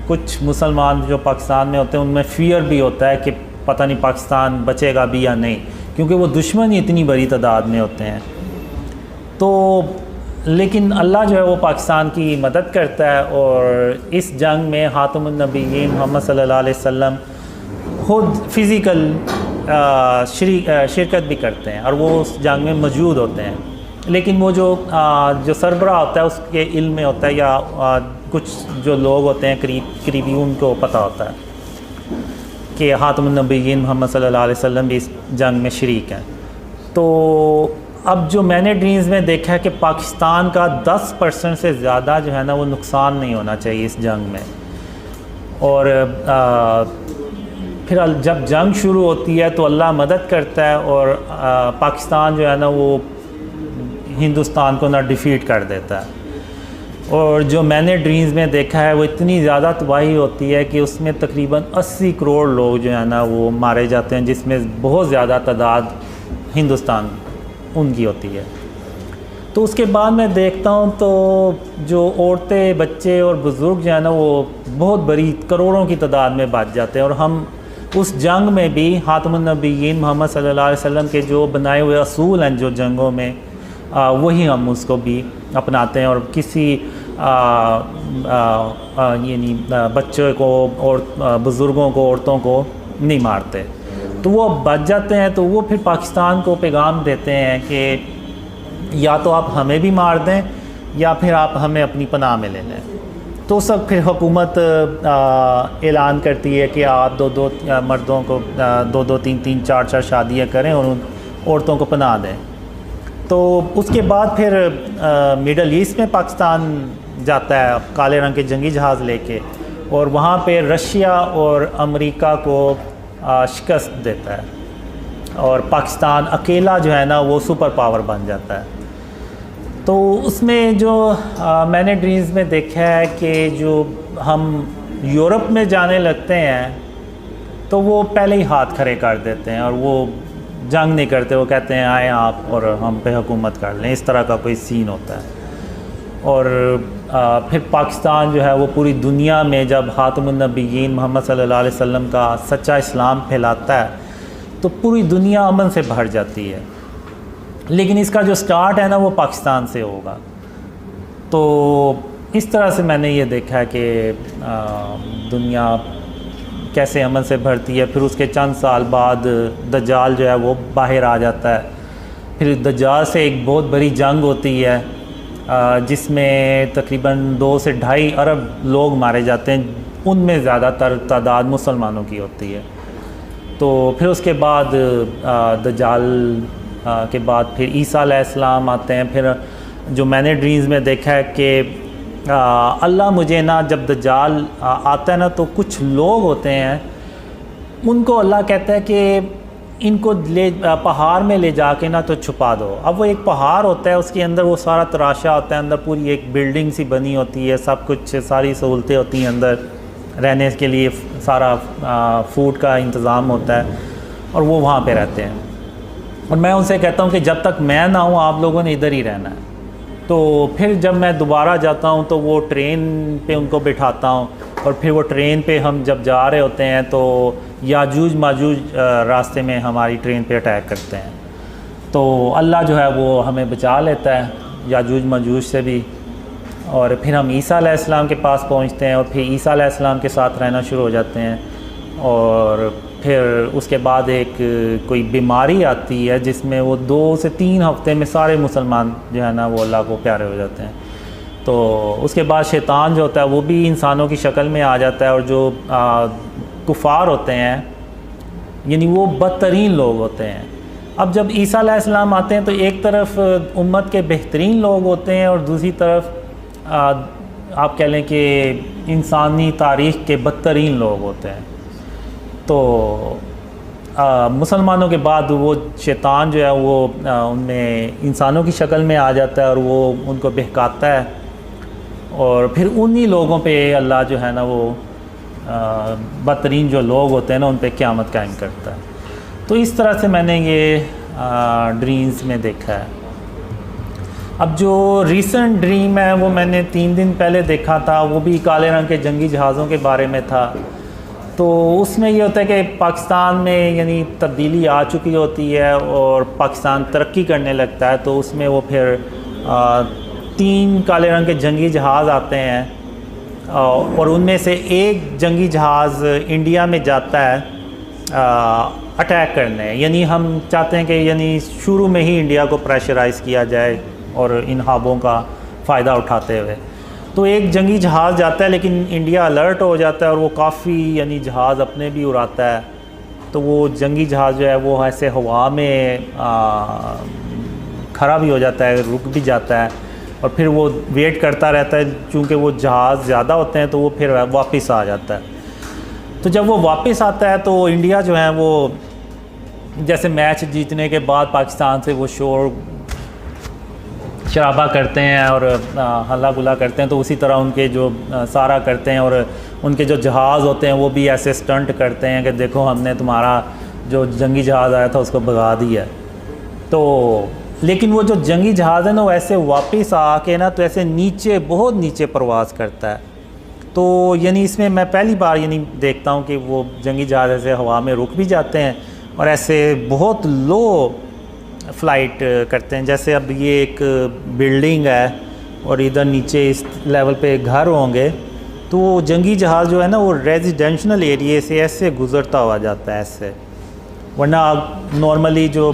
कुछ मुसलमान जो पाकिस्तान में होते हैं उनमें फ़ियर भी होता है कि पता नहीं पाकिस्तान बचेगा भी या नहीं, क्योंकि वो दुश्मन ही इतनी बड़ी तादाद में होते हैं। तो लेकिन अल्लाह जो है वो पाकिस्तान की मदद करता है और इस जंग में हातमुन नबीयीन मोहम्मद सल्लल्लाहु अलैहि वसल्लम खुद फ़िज़िकल शिरकत भी करते हैं और वो उस जंग में मौजूद होते हैं। लेकिन वो जो सरबराह होता है उसके इल्म में होता है या कुछ जो लोग होते हैं करीबी उनको पता होता है कि हातमुन नबीयीन मोहम्मद सल्लल्लाहु अलैहि वसल्लम भी इस जंग में शरीक हैं। तो अब जो मैंने ड्रीम्स में देखा है कि पाकिस्तान का 10% से ज़्यादा जो है ना वो नुकसान नहीं होना चाहिए इस जंग में। और फिर जब जंग शुरू होती है तो अल्लाह मदद करता है और पाकिस्तान जो है ना वो हिंदुस्तान को ना डिफ़ीट कर देता है। और जो मैंने ड्रीम्स में देखा है वो इतनी ज़्यादा तबाही होती है कि उसमें तकरीबन 80 करोड़ लोग जो है ना वो मारे जाते हैं, जिसमें बहुत ज़्यादा तादाद हिंदुस्तान उनकी होती है। तो उसके बाद मैं देखता हूँ तो जो औरतें, बच्चे और बुज़ुर्ग जो है ना वो बहुत बड़ी करोड़ों की तादाद में बच जाते हैं। और हम उस जंग में भी ख़ातमुन नबिय्यीन मोहम्मद सल्लल्लाहु अलैहि वसल्लम के जो बनाए हुए असूल हैं जो जंगों में, वही हम उसको भी अपनाते हैं और किसी यानी बच्चों को और बुज़ुर्गों को, औरतों को नहीं मारते। तो वो बच जाते हैं। तो वो फिर पाकिस्तान को पैगाम देते हैं कि या तो आप हमें भी मार दें या फिर आप हमें अपनी पनाह में ले लें। तो सब फिर हुकूमत ऐलान करती है कि आप दो मर्दों को 2-2, 3-3, 4-4 शादियाँ करें और उन औरतों को पनाह दें। तो उसके बाद फिर मिडल ईस्ट में पाकिस्तान जाता है काले रंग के जंगी जहाज़ लेके, और वहाँ पे रशिया और अमेरिका को शिकस्त देता है और पाकिस्तान अकेला जो है ना वो सुपर पावर बन जाता है। तो उसमें जो मैंने ड्रीम्स में देखा है कि जो हम यूरोप में जाने लगते हैं तो वो पहले ही हाथ खड़े कर देते हैं और वो जंग नहीं करते। वो कहते हैं आए आप और हम पे हुकूमत कर लें, इस तरह का कोई सीन होता है। और फिर पाकिस्तान जो है वो पूरी दुनिया में जब ख़ातमुन नबिय्यीन मोहम्मद सल्लल्लाहु अलैहि वसल्लम का सच्चा इस्लाम फैलाता है तो पूरी दुनिया अमन से भर जाती है। लेकिन इसका जो स्टार्ट है ना वो पाकिस्तान से होगा। तो इस तरह से मैंने ये देखा है कि दुनिया कैसे अमन से भरती है। फिर उसके चंद साल बाद दज्जाल जो है वो बाहर आ जाता है। फिर दज्जाल से एक बहुत बड़ी जंग होती है जिसमें तकरीबन 2 से 2.5 अरब लोग मारे जाते हैं, उनमें ज़्यादातर तादाद मुसलमानों की होती है। तो फिर उसके बाद दज्जाल के बाद फिर ईसा अलैहिस्सलाम आते हैं। फिर जो मैंने ड्रीम्स में देखा है कि अल्लाह मुझे ना जब दज्जाल आता है ना तो कुछ लोग होते हैं उनको अल्लाह कहता है कि इनको ले पहाड़ में ले जाके ना तो छुपा दो। अब वो एक पहाड़ होता है, उसके अंदर वो सारा तराशा होता है, अंदर पूरी एक बिल्डिंग सी बनी होती है, सब कुछ सारी सहूलतें होती हैं, अंदर रहने के लिए सारा फूड का इंतज़ाम होता है और वो वहाँ पे रहते हैं। और मैं उनसे कहता हूँ कि जब तक मैं ना हूँ आप लोगों ने इधर ही रहना है। तो फिर जब मैं दोबारा जाता हूँ तो वो ट्रेन पे उनको बिठाता हूँ और फिर वो ट्रेन पे हम जब जा रहे होते हैं तो याजूज माजूज रास्ते में हमारी ट्रेन पे अटैक करते हैं। तो अल्लाह जो है वो हमें बचा लेता है याजूज माजूज से भी। और फिर हम ईसा अलैहिस्सलाम के पास पहुँचते हैं और फिर ईसा अलैहिस्सलाम के साथ रहना शुरू हो जाते हैं। और फिर उसके बाद एक कोई बीमारी आती है जिसमें वो 2 से 3 हफ्ते में सारे मुसलमान जो है ना वो अल्लाह को प्यारे हो जाते हैं। तो उसके बाद शैतान जो होता है वो भी इंसानों की शक्ल में आ जाता है और जो कुफार होते हैं यानी वो बदतरीन लोग होते हैं। अब जब ईसा अलैहिस्सलाम आते हैं तो एक तरफ उम्मत के बेहतरीन लोग होते हैं और दूसरी तरफ आप कह लें कि इंसानी तारीख़ के बदतरीन लोग होते हैं। तो मुसलमानों के बाद वो शैतान जो है वो उनमें इंसानों की शक्ल में आ जाता है और वो उनको बहकाता है और फिर उन्हीं लोगों पे अल्लाह जो है ना वो बदतरीन जो लोग होते हैं ना उन पे क़यामत कायम करता है। तो इस तरह से मैंने ये ड्रीम्स में देखा है। अब जो रीसेंट ड्रीम है वो मैंने 3 दिन पहले देखा था, वो भी काले रंग के जंगी जहाज़ों के बारे में था। तो उसमें ये होता है कि पाकिस्तान में यानी तब्दीली आ चुकी होती है और पाकिस्तान तरक्की करने लगता है। तो उसमें वो फिर 3 काले रंग के जंगी जहाज़ आते हैं और उनमें से एक जंगी जहाज़ इंडिया में जाता है अटैक करने। यानी हम चाहते हैं कि यानी शुरू में ही इंडिया को प्रेशराइज़ किया जाए और इन ख्वाबों का फ़ायदा उठाते हुए। तो एक जंगी जहाज़ जाता है लेकिन इंडिया अलर्ट हो जाता है और वो काफ़ी यानी जहाज़ अपने भी उड़ाता है। तो वो जंगी जहाज़ जो है वो ऐसे हवा में खड़ा भी हो जाता है, रुक भी जाता है और फिर वो वेट करता रहता है। चूँकि वो जहाज़ ज़्यादा होते हैं तो वो फिर वापस आ जाता है। तो जब वो वापस आता है तो इंडिया जो है वो जैसे मैच जीतने के बाद पाकिस्तान से वो शोर शराबा करते हैं और हल्ला गुला करते हैं, तो उसी तरह उनके जो सारा करते हैं। और उनके जो जहाज़ होते हैं वो भी ऐसे स्टंट करते हैं कि देखो हमने तुम्हारा जो जंगी जहाज़ आया था उसको भगा दिया। तो लेकिन वो जो जंगी जहाज़ है ना, वो ऐसे वापस आके ना तो ऐसे नीचे, बहुत नीचे परवाज़ करता है। तो यानी इसमें मैं पहली बार यानी देखता हूँ कि वो जंगी जहाज़ ऐसे हवा में रुक भी जाते हैं और ऐसे बहुत लो फ़्लाइट करते हैं। जैसे अब ये एक बिल्डिंग है और इधर नीचे इस लेवल पे घर होंगे, तो वो जंगी जहाज़ जो है ना वो रेजिडेंशल एरिया से ऐसे गुज़रता हुआ जाता है ऐसे। वरना नॉर्मली जो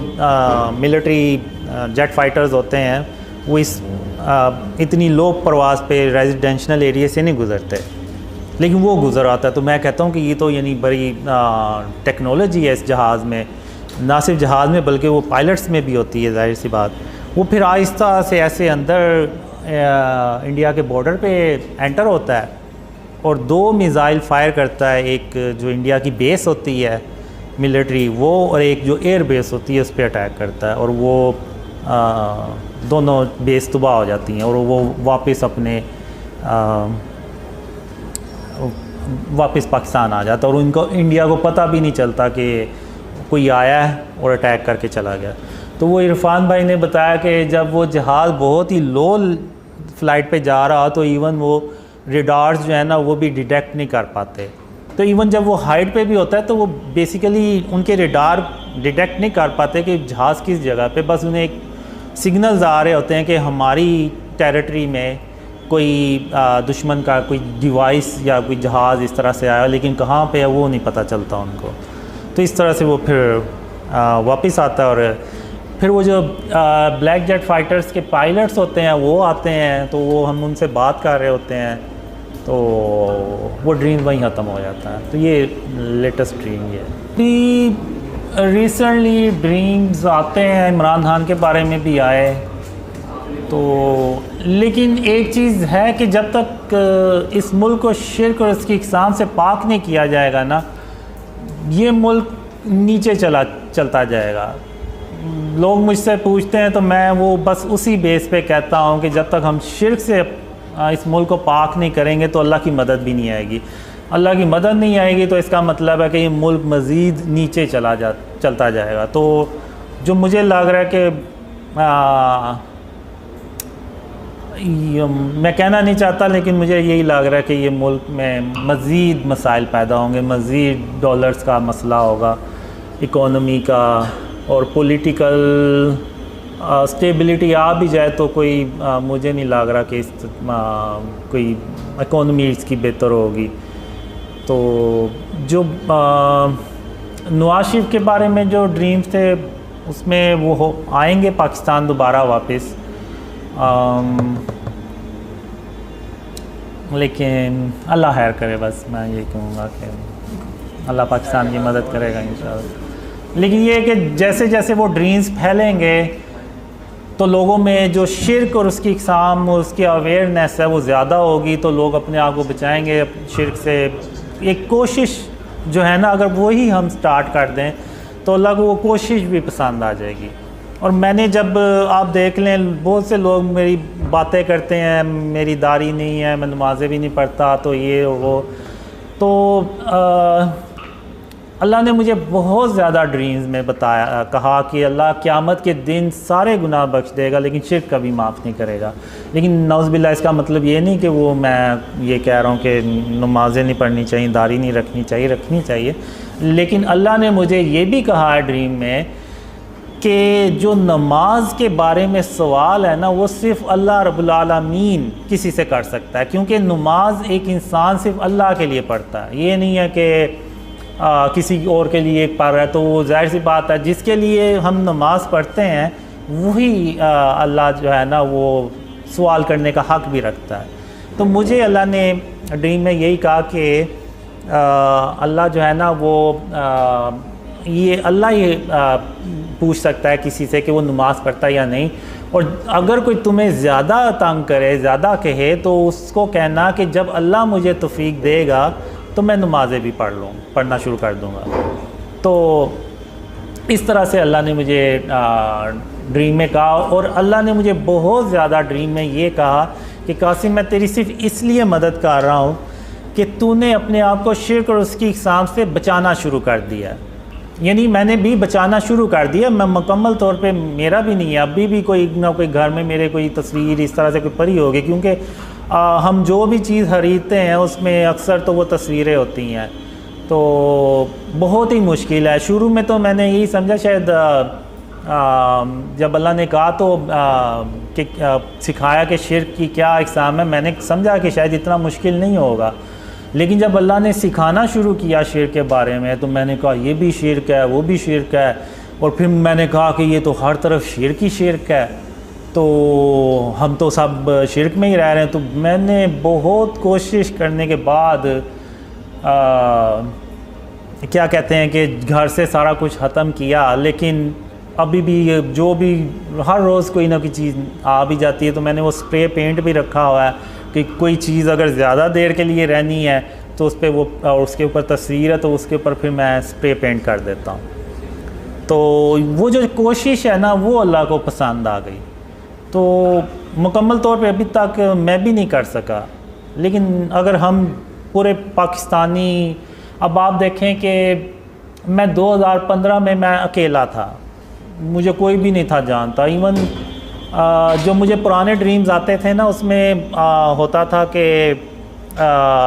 मिलिट्री जेट फाइटर्स होते हैं वो इस इतनी लो परवाज़ पे रेजिडेंशल एरिया से नहीं गुज़रते, लेकिन वो गुज़र आता है। तो मैं कहता हूँ कि ये तो यानी बड़ी टेक्नोलॉजी है इस जहाज़ में, ना सिर्फ जहाज़ में बल्कि वो पायलट्स में भी होती है, जाहिर सी बात। वो फिर आहिस्ता से ऐसे अंदर इंडिया के बॉर्डर पे एंटर होता है और 2 मिज़ाइल फायर करता है, एक जो इंडिया की बेस होती है मिलिट्री वो, और एक जो एयर बेस होती है उस पर अटैक करता है। और वो दोनों बेस तबाह हो जाती हैं और वो वापस अपने वापस पाकिस्तान आ जाता है और उनको इंडिया को पता भी नहीं चलता कि कोई आया है और अटैक करके चला गया। तो वो इरफान भाई ने बताया कि जब वो जहाज़ बहुत ही लो फ्लाइट पे जा रहा तो इवन वो रेडार्स जो है ना वो भी डिटेक्ट नहीं कर पाते। तो इवन जब वो हाइट पे भी होता है तो वो बेसिकली उनके रेडार डिटेक्ट नहीं कर पाते कि जहाज़ किस जगह पे, बस उन्हें एक सिग्नल्स आ रहे होते हैं कि हमारी टेरिटरी में कोई दुश्मन का कोई डिवाइस या कोई जहाज़ इस तरह से आया, लेकिन कहाँ पे है वो नहीं पता चलता उनको। तो इस तरह से वो फिर वापस आता है और फिर वो जो ब्लैक जेट फाइटर्स के पायलट्स होते हैं वो आते हैं, तो वो हम उनसे बात कर रहे होते हैं, तो वो ड्रीम वहीं ख़त्म हो जाता है। तो ये लेटेस्ट ड्रीम ये है। रिसेंटली ड्रीम्स आते हैं, इमरान खान के बारे में भी आए। तो लेकिन एक चीज़ है कि जब तक इस मुल्क को शिर्क और इसकी इक़साम से पाक नहीं किया जाएगा ना, ये मुल्क नीचे चलता जाएगा। लोग मुझसे पूछते हैं तो मैं वो बस उसी बेस पे कहता हूँ कि जब तक हम शिर्क से इस मुल्क को पाक नहीं करेंगे तो अल्लाह की मदद भी नहीं आएगी। अल्लाह की मदद नहीं आएगी तो इसका मतलब है कि ये मुल्क मज़ीद नीचे चलता जाएगा। तो जो मुझे लग रहा है कि मैं कहना नहीं चाहता, लेकिन मुझे यही लग रहा है कि ये मुल्क में मज़ीद मसाइल पैदा होंगे, मज़ीद डॉलर्स का मसला होगा, इकोनॉमी का और पॉलिटिकल स्टेबिलिटी आ भी जाए तो कोई मुझे नहीं लग रहा कि कोई इकोनॉमी इसकी बेहतर होगी। तो जो नवाज शरीफ के बारे में जो ड्रीम्स थे उसमें वो आएंगे पाकिस्तान दोबारा वापस, लेकिन अल्लाह खैर करे। बस मैं ये कहूँगा कि अल्लाह पाकिस्तान की मदद करेगा इंशाअल्लाह। लेकिन ये कि जैसे जैसे वो ड्रीम्स फैलेंगे तो लोगों में जो शिर्क और उसकी इक़साम और उसकी अवेयरनेस है वो ज़्यादा होगी, तो लोग अपने आप को बचाएंगे शिर्क से। एक कोशिश जो है ना, अगर वही हम स्टार्ट कर दें तो अल्लाह को वो कोशिश भी पसंद आ जाएगी। और मैंने जब आप देख लें, बहुत से लोग मेरी बातें करते हैं, मेरी दाढ़ी नहीं है, मैं नमाज़ें भी नहीं पढ़ता, तो ये वो, तो अल्लाह ने मुझे बहुत ज़्यादा ड्रीम्स में बताया, कहा कि अल्लाह क़यामत के दिन सारे गुनाह बख्श देगा लेकिन शिर्क कभी माफ़ नहीं करेगा। लेकिन नौज़बिल्लाह इसका मतलब ये नहीं कि वो मैं ये कह रहा हूँ कि नमाज़ें नहीं पढ़नी चाहिए, दाढ़ी नहीं रखनी चाहिए, रखनी चाहिए। लेकिन अल्लाह ने मुझे ये भी कहा है ड्रीम में कि जो नमाज के बारे में सवाल है ना, वो सिर्फ़ अल्लाह रब्बुल आलमीन किसी से कर सकता है, क्योंकि नमाज एक इंसान सिर्फ़ अल्लाह के लिए पढ़ता है। ये नहीं है कि किसी और के लिए पढ़ रहा है। तो वो जाहिर सी बात है, जिसके लिए हम नमाज़ पढ़ते हैं वही अल्लाह जो है ना वो सवाल करने का हक़ भी रखता है। तो मुझे अल्लाह ने ड्रीम में यही कहा कि अल्लाह जो है ना वो ये अल्लाह ये पूछ सकता है किसी से कि वो नमाज़ पढ़ता है या नहीं। और अगर कोई तुम्हें ज़्यादा तंग करे, ज़्यादा कहे, तो उसको कहना कि जब अल्लाह मुझे तौफ़ीक देगा तो मैं नमाज़ें भी पढ़ना शुरू कर दूँगा। तो इस तरह से अल्लाह ने मुझे ड्रीम में कहा, और अल्लाह ने मुझे बहुत ज़्यादा ड्रीम में ये कहा कि कासिम मैं तेरी सिर्फ इसलिए मदद कर रहा हूँ कि तूने अपने आप को शिर्क और उसकी इक़साम से बचाना शुरू कर दिया। यानी मैंने भी बचाना शुरू कर दिया, मैं मुकम्मल तौर पे मेरा भी नहीं है, अभी भी कोई ना कोई घर में मेरे कोई तस्वीर इस तरह से कोई पड़ी होगी, क्योंकि हम जो भी चीज़ खरीदते हैं उसमें अक्सर तो वो तस्वीरें होती हैं, तो बहुत ही मुश्किल है। शुरू में तो मैंने यही समझा शायद जब अल्लाह ने कहा तो कि सिखाया कि शिर्क की क्या इक़साम है, मैंने समझा कि शायद इतना मुश्किल नहीं होगा, लेकिन जब अल्लाह ने सिखाना शुरू किया शिर्क के बारे में तो मैंने कहा ये भी शिर्क है, वो भी शिर्क है, और फिर मैंने कहा कि ये तो हर तरफ शिर्क ही शिर्क है, तो हम तो सब शिर्क में ही रह रहे हैं। तो मैंने बहुत कोशिश करने के बाद क्या कहते हैं कि घर से सारा कुछ ख़त्म किया, लेकिन अभी भी जो भी हर रोज़ कोई ना कोई चीज़ आ भी जाती है, तो मैंने वो स्प्रे पेंट भी रखा हुआ है कि कोई चीज़ अगर ज़्यादा देर के लिए रहनी है तो उस पर वो, और उसके ऊपर तस्वीर है तो उसके ऊपर फिर मैं स्प्रे पेंट कर देता हूँ। तो वो जो कोशिश है ना वो अल्लाह को पसंद आ गई। तो मुकम्मल तौर पे अभी तक मैं भी नहीं कर सका, लेकिन अगर हम पूरे पाकिस्तानी, अब आप देखें कि मैं 2015 में मैं अकेला था, मुझे कोई भी नहीं था जानता। इवन जो मुझे पुराने ड्रीम्स आते थे ना उसमें होता था कि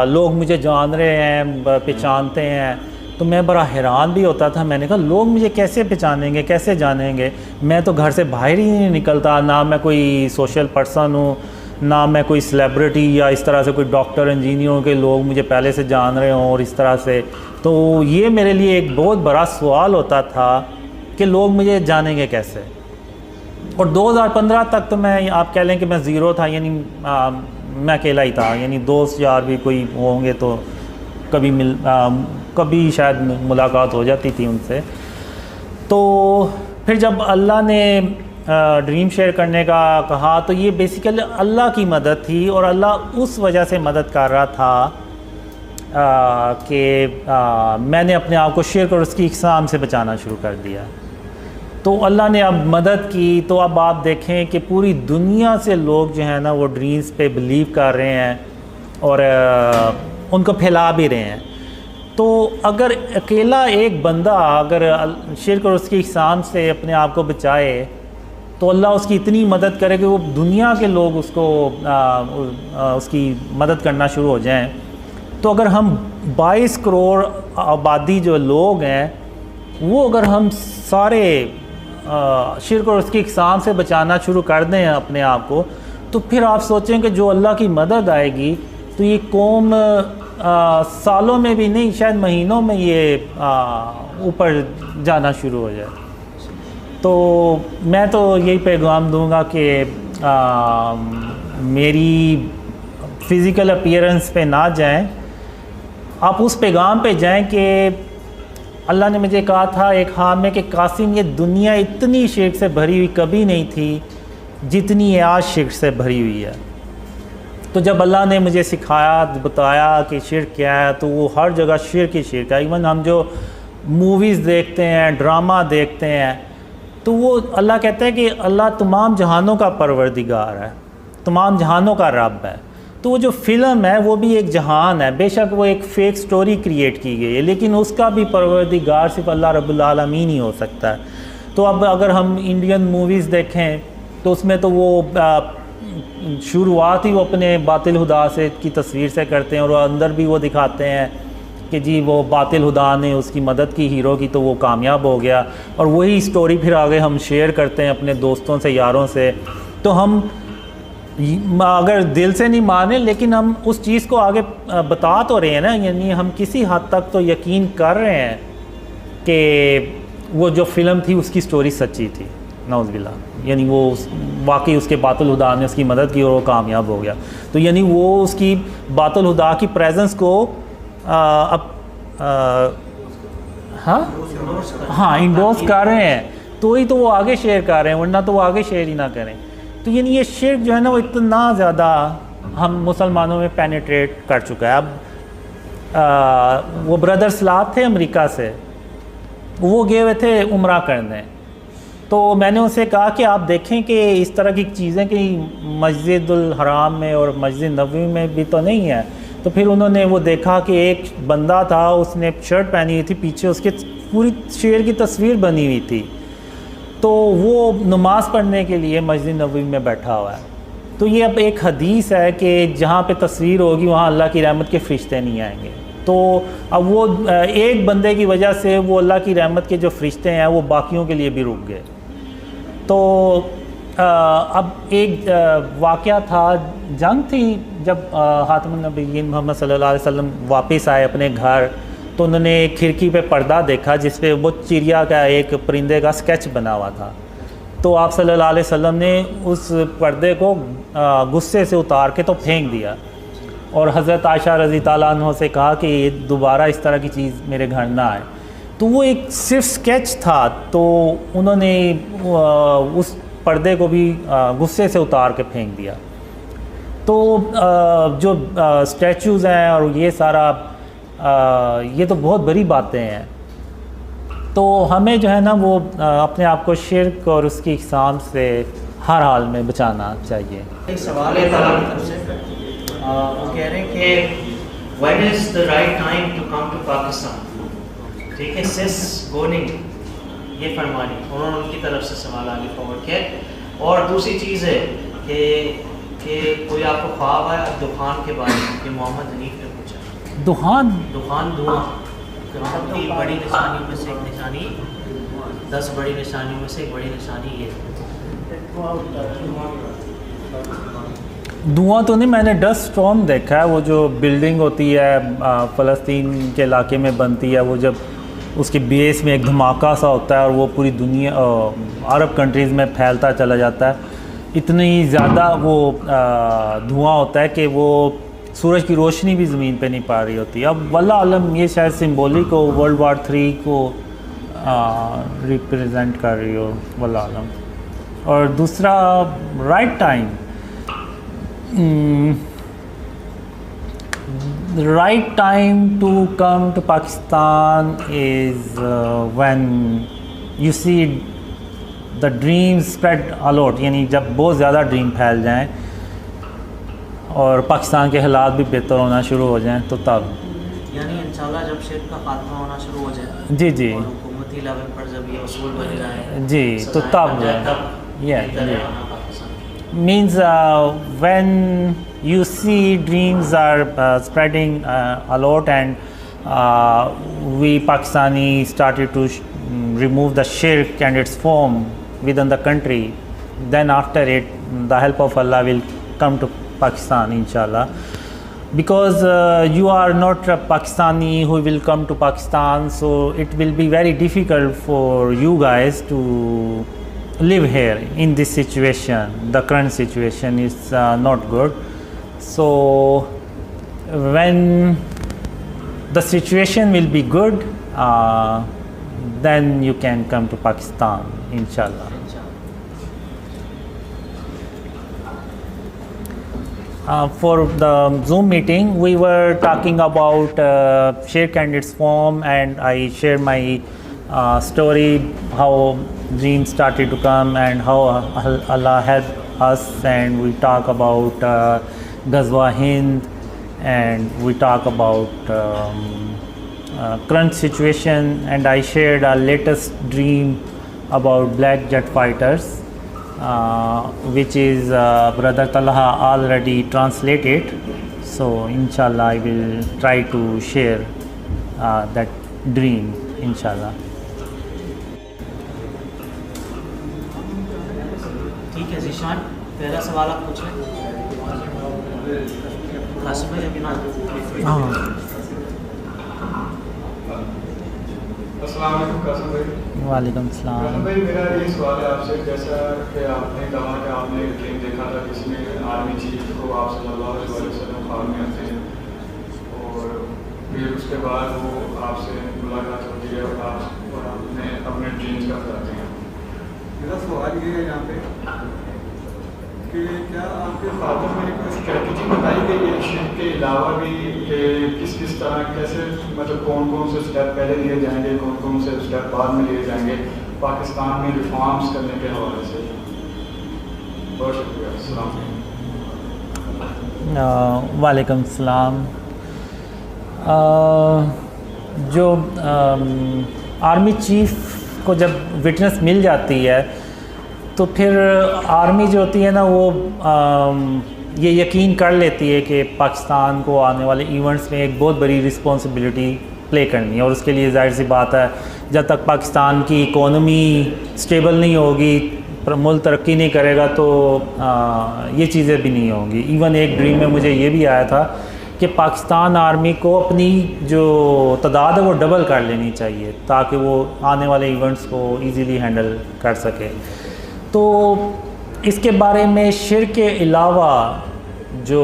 लोग मुझे जान रहे हैं, पहचानते हैं, तो मैं बड़ा हैरान भी होता था। मैंने कहा लोग मुझे कैसे पहचानेंगे, कैसे जानेंगे, मैं तो घर से बाहर ही नहीं निकलता, ना मैं कोई सोशल पर्सन हूँ, ना मैं कोई सेलिब्रिटी या इस तरह से कोई डॉक्टर इंजीनियरों के लोग मुझे पहले से जान रहे हों और इस तरह से। तो ये मेरे लिए एक बहुत बड़ा सवाल होता था कि लोग मुझे जानेंगे कैसे। और 2015 तक तो मैं, आप कह लें कि मैं ज़ीरो था, यानी मैं अकेला ही था, यानी दोस्त यार भी कोई होंगे तो कभी शायद मुलाकात हो जाती थी उनसे। तो फिर जब अल्लाह ने ड्रीम शेयर करने का कहा तो ये बेसिकली अल्लाह की मदद थी, और अल्लाह उस वजह से मदद कर रहा था कि मैंने अपने आप को शिर्क और उसकी इक़साम से बचाना शुरू कर दिया। तो अल्लाह ने अब मदद की, तो अब आप देखें कि पूरी दुनिया से लोग जो हैं ना वो ड्रीम्स पे बिलीव कर रहे हैं और उनको फैला भी रहे हैं। तो अगर अकेला एक बंदा अगर शिर्क और उसकी इक़साम से अपने आप को बचाए तो अल्लाह उसकी इतनी मदद करे कि वो दुनिया के लोग उसको उसकी मदद करना शुरू हो जाएं। तो अगर हम 22 करोड़ आबादी जो लोग हैं वो अगर हम सारे शिर्क और उसकी इक़साम से बचाना शुरू कर दें अपने आप को, तो फिर आप सोचें कि जो अल्लाह की मदद आएगी तो ये कौम सालों में भी नहीं, शायद महीनों में ये ऊपर जाना शुरू हो जाए। तो मैं तो यही पैगाम दूंगा कि मेरी फ़िज़िकल अपीयरेंस पे ना जाएं, आप उस पैगाम पे जाएं कि अल्लाह ने मुझे कहा था एक ख्वाब में कि कासिम ये दुनिया इतनी शिर्क से भरी हुई कभी नहीं थी जितनी ये आज शिर्क से भरी हुई है। तो जब अल्लाह ने मुझे सिखाया, बताया कि शिर्क क्या है, तो वो हर जगह शिर्क ही शिर्क है। इवन हम जो मूवीज़ देखते हैं, ड्रामा देखते हैं, तो वो अल्लाह कहता है कि अल्लाह तमाम जहानों का परवरदिगार है, तमाम जहानों का रब है। तो वो जो फ़िल्म है वो भी एक जहान है, बेशक वो एक फ़ेक स्टोरी क्रिएट की गई है, लेकिन उसका भी परवरदिगार सिर्फ अल्लाह रब्बुल आलमीन ही हो सकता है। तो अब अगर हम इंडियन मूवीज़ देखें तो उसमें तो वो शुरुआत ही वो अपने बातिल हुदा से की तस्वीर से करते हैं, और अंदर भी वो दिखाते हैं कि जी वो बातिल हुदा ने उसकी मदद की हीरो की तो वो कामयाब हो गया, और वही स्टोरी फिर आगे हम शेयर करते हैं अपने दोस्तों से, यारों से। तो हम अगर दिल से नहीं माने लेकिन हम उस चीज़ को आगे बता तो रहे हैं ना, यानी हम किसी हद तक तो यकीन कर रहे हैं कि वो जो फ़िल्म थी उसकी स्टोरी सच्ची थी, नौज़बिल्ला, यानी वो वाकई उसके बातिल हुदा ने उसकी मदद की और वो कामयाब हो गया। तो यानी वो उसकी बातिल हुदा की प्रेजेंस को हाँ इंडोर्स कर रहे हैं, तो ही तो वो आगे शेयर कर रहे हैं, वरना तो वो आगे शेयर ही ना करें। तो यानी ये शिर्क जो है ना वो इतना ज़्यादा हम मुसलमानों में पेनिट्रेट कर चुका है। अब वो ब्रदर सलाद थे अमेरिका से, वो गए हुए थे उम्रा करने, तो मैंने उनसे कहा कि आप देखें कि इस तरह की चीज़ें कि मस्जिदुल हराम में और मस्जिद नबवी में भी तो नहीं है। तो फिर उन्होंने वो देखा कि एक बंदा था, उसने शर्ट पहनी हुई थी, पीछे उसके पूरी शेर की तस्वीर बनी हुई थी, तो वो नमाज़ पढ़ने के लिए मस्जिद नबवी में बैठा हुआ है। तो ये अब एक हदीस है कि जहाँ पे तस्वीर होगी वहाँ अल्लाह की रहमत के फ़रिश्ते नहीं आएंगे। तो अब वो एक बंदे की वजह से वो अल्लाह की रहमत के जो फ़रिश्ते हैं वो बाकियों के लिए भी रुक गए। तो अब एक वाक़या था, जंग थी, जब ख़ातमुन नबिय्यीन मोहम्मद सल्लल्लाहु अलैहि वसल्लम वापस आए अपने घर, तो उन्होंने एक खिड़की पे पर्दा देखा जिस पे वो चिड़िया का एक परिंदे का स्केच बना हुआ था। तो आप सल्लल्लाहु अलैहि वसल्लम ने उस पर्दे को गुस्से से उतार के तो फेंक दिया और हज़रत आयशा रज़ी ताला अन्हा से कहा कि दोबारा इस तरह की चीज़ मेरे घर ना आए। तो वो एक सिर्फ स्केच था, तो उन्होंने उस पर्दे को भी गुस्से से उतार के फेंक दिया। तो जो स्टैचूज़ हैं और ये सारा ये तो बहुत बड़ी बातें हैं। तो हमें जो है ना वो अपने आप को शिर्क और उसकी इक़साम से हर हाल में बचाना चाहिए। एक सवाल है तरफ से, वो कह रहे हैं कि when is the right time to come to Pakistan. ठीक है, सिस गोनिंग ये फरमानी, उन्होंने उनकी तरफ से सवाल आगे फॉरवर्ड किया। और दूसरी चीज़ है कि कोई आपको ख्वाब आया दुकान के बारे में कि मोहम्मद हनीफ ने पूछा दुहान धुआं की बड़ी निशानियों में से एक निशानी, 10 बड़ी निशानियों में से एक बड़ी निशानी ये धुआं तो नहीं, मैंने डस्ट स्टॉर्म देखा है। वो जो बिल्डिंग होती है फ़लस्तीन के इलाके में बनती है, वो जब उसके बेस में एक धमाका सा होता है और वो पूरी दुनिया अरब कंट्रीज़ में फैलता चला जाता है। इतनी ज़्यादा वो धुआं होता है कि वो सूरज की रोशनी भी ज़मीन पे नहीं पा रही होती। अब वल्लाह आलम ये शायद सिंबॉलिक हो, वर्ल्ड वार 3 को रिप्रेजेंट कर रही हो, वल्लाह आलम। और दूसरा right time, the right time to come to Pakistan is when you see the dreams spread a lot, यानी जब बहुत ज़्यादा ड्रीम फैल जाएं और पाकिस्तान के हालात भी बेहतर होना शुरू हो जाएं, तो तब यानी इंशाल्लाह जब शिर्क का खात्मा होना शुरू हो जाए, जी जी, और हुकूमती लेवल पर जब ये उसूल बन जाए, जी, तो तब means when you see dreams are spreading a lot and we Pakistani started to remove the shirk and its form within the country, then after it the help of Allah will come to Pakistan inshallah, because you are not a Pakistani who will come to Pakistan, so it will be very difficult for you guys to live here in this situation. The current situation is not good. So when the situation will be good, then you can come to Pakistan inshallah. For the Zoom meeting, we were talking about shirk and its form, and I shared my story, how dreams started to come and how Allah helped us, and we talk about Ghazwa Hind, and we talk about current situation, and I shared our latest dream about black jet fighters, which is Brother Talha already translated. So inshallah I will try to share that dream inshallah. ठीक है ज़ीशान, पहला सवाल आप पूछ लें। कासिम भाई अभी ना। अस्सलाम वालेकुम कासिम भाई। वालेकुम सलाम। कासिम भाई, मेरा ये सवाल है आपसे, जैसा कि आपने कहा कि आपने ड्रीम देखा था जिसमें आर्मी चीफ को आप सल्लल्लाहु अलैहि वसल्लम ख्वाब में आते हैं और फिर उसके बाद वो आपसे मुलाकात होती है और आप अपने ड्रीम्स का बताते हैं। मेरा सवाल ये है यहाँ पे कि क्या आपके फादर में कोई स्ट्रेटजी बताई गई है शिर्क के अलावा भी कि किस तरह कैसे, मतलब कौन कौन से स्टेप पहले लिए जाएंगे, कौन कौन से स्टेप बाद में लिए जाएंगे, पाकिस्तान में रिफॉर्म्स करने के हवाले से। बहुत शुक्रिया। अस्सलाम वालेकुम। वालेकुम सलाम। जो आर्मी चीफ को जब विटनेस मिल जाती है तो फिर आर्मी जो होती है ना वो ये यकीन कर लेती है कि पाकिस्तान को आने वाले इवेंट्स में एक बहुत बड़ी रिस्पॉन्सिबिलिटी प्ले करनी है, और उसके लिए जाहिर सी बात है जब तक पाकिस्तान की इकोनॉमी स्टेबल नहीं होगी, मुल्क तरक्की नहीं करेगा तो ये चीज़ें भी नहीं होंगी। इवन एक ड्रीम में मुझे ये भी आया था कि पाकिस्तान आर्मी को अपनी जो तादाद है वो डबल कर लेनी चाहिए ताकि वो आने वाले इवेंट्स को इजीली हैंडल कर सके। तो इसके बारे में शिर्क के अलावा जो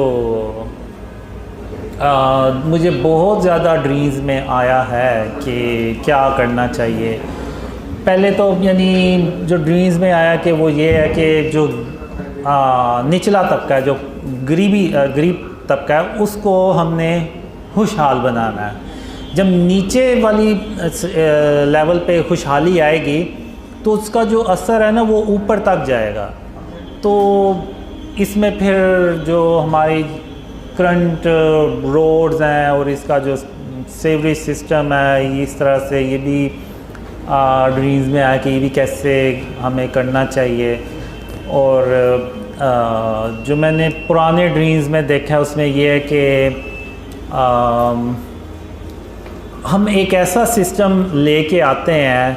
मुझे बहुत ज़्यादा ड्रीम्स में आया है कि क्या करना चाहिए। पहले तो यानी जो ड्रीम्स में आया कि वो ये है कि जो निचला तबका है, जो गरीब तबका है, उसको हमने खुशहाल बनाना है। जब नीचे वाली लेवल पे खुशहाली आएगी तो उसका जो असर है ना वो ऊपर तक जाएगा। तो इसमें फिर जो हमारी करंट रोड्स हैं और इसका जो सेवरेज सिस्टम है, इस तरह से ये भी ड्रीम्स में आया कि ये भी कैसे हमें करना चाहिए। और जो मैंने पुराने ड्रीम्स में देखा है उसमें ये है कि हम एक ऐसा सिस्टम लेके आते हैं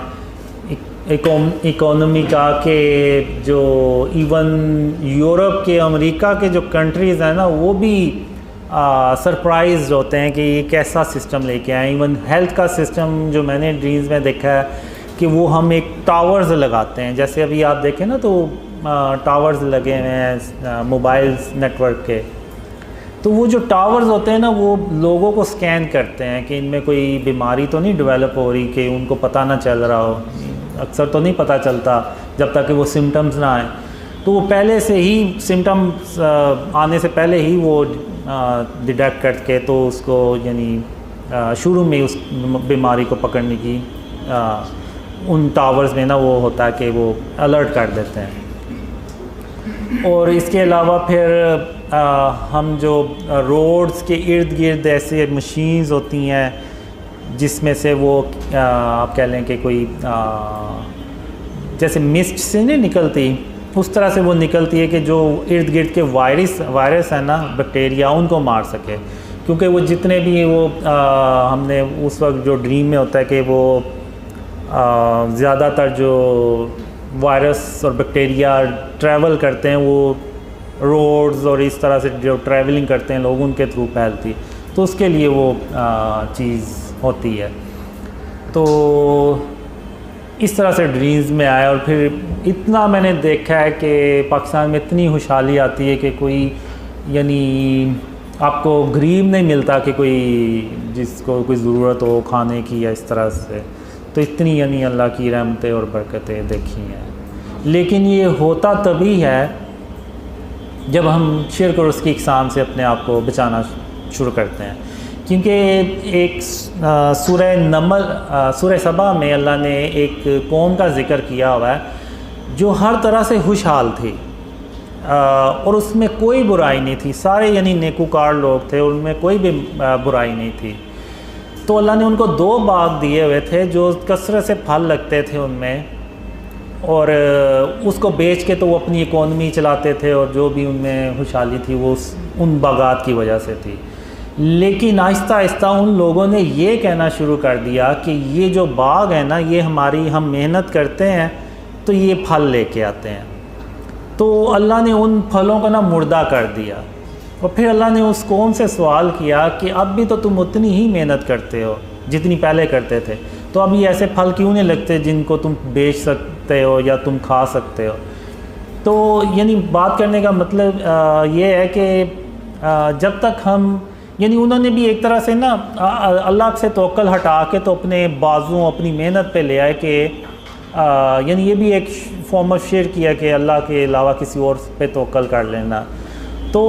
इकोनॉमी का कि जो इवन यूरोप के, अमेरिका के जो कंट्रीज़ हैं ना वो भी सरप्राइज होते हैं कि ये कैसा सिस्टम लेके आए। इवन हेल्थ का सिस्टम जो मैंने ड्रीम्स में देखा है कि वो हम एक टावर्स लगाते हैं, जैसे अभी आप देखें ना तो टावर्स लगे हुए हैं मोबाइल नेटवर्क के, तो वो जो टावर्स होते हैं ना वो लोगों को स्कैन करते हैं कि इनमें कोई बीमारी तो नहीं डेवलप हो रही, कि उनको पता ना चल रहा हो। अक्सर तो नहीं पता चलता जब तक कि वो सिम्टम्स ना आए, तो वो पहले से ही सिम्टम्स आने से पहले ही वो डिटेक्ट करके तो उसको यानी शुरू में उस बीमारी को पकड़ने की उन टावर्स में ना वो होता है कि वो अलर्ट कर देते हैं। और इसके अलावा फिर हम जो रोड्स के इर्द गिर्द ऐसे मशीन्स होती हैं जिसमें से वो आप कह लें कि कोई जैसे मिस्ट से नहीं निकलती उस तरह से वो निकलती है कि जो इर्द गिर्द के वायरस है ना, बैक्टीरिया, उनको मार सके। क्योंकि वो जितने भी वो हमने उस वक्त जो ड्रीम में होता है कि वो ज़्यादातर जो वायरस और बैक्टीरिया ट्रैवल करते हैं वो रोड्स और इस तरह से जो ट्रैवलिंग करते हैं लोग उनके थ्रू फैलती, तो उसके लिए वो चीज़ होती है। तो इस तरह से ड्रीम्स में आया। और फिर इतना मैंने देखा है कि पाकिस्तान में इतनी खुशहाली आती है कि कोई यानी आपको गरीब नहीं मिलता कि कोई जिसको कोई ज़रूरत हो खाने की या इस तरह से। तो इतनी यानी अल्लाह की रहमतें और बरकतें देखी हैं। लेकिन ये होता तभी है जब हम शिर्क और उसकी इकसाम से अपने आप को बचाना शुरू करते हैं। क्योंकि एक सूरह सबा में अल्लाह ने एक कौम का ज़िक्र किया हुआ है जो हर तरह से खुशहाल थी और उसमें कोई बुराई नहीं थी, सारे यानी नेकूकार लोग थे, उनमें कोई भी बुराई नहीं थी। तो अल्लाह ने उनको 2 बाग दिए हुए थे जो कसरत से फल लगते थे उनमें, और उसको बेच के तो वो अपनी इकोनॉमी चलाते थे और जो भी उनमें खुशहाली थी वो उन बागात की वजह से थी। लेकिन आहिस्ता आहिस्ता उन लोगों ने ये कहना शुरू कर दिया कि ये जो बाग है ना ये हम मेहनत करते हैं तो ये फल लेके आते हैं। तो अल्लाह ने उन फलों को ना मुर्दा कर दिया। और फिर अल्लाह ने उस कौम से सवाल किया कि अब भी तो तुम उतनी ही मेहनत करते हो जितनी पहले करते थे, तो अब ये ऐसे फल क्यों नहीं लगते जिनको तुम बेच सकते हो या तुम खा सकते हो। तो यानी बात करने का मतलब ये है कि जब तक हम यानी उन्होंने भी एक तरह से ना अल्लाह से तवक्कल हटा के तो अपने बाजुओं अपनी मेहनत पे ले आए कि यानी ये भी एक फॉर्म ऑफ शिर्क किया कि अल्लाह के अलावा किसी और पे तवक्कल कर लेना। तो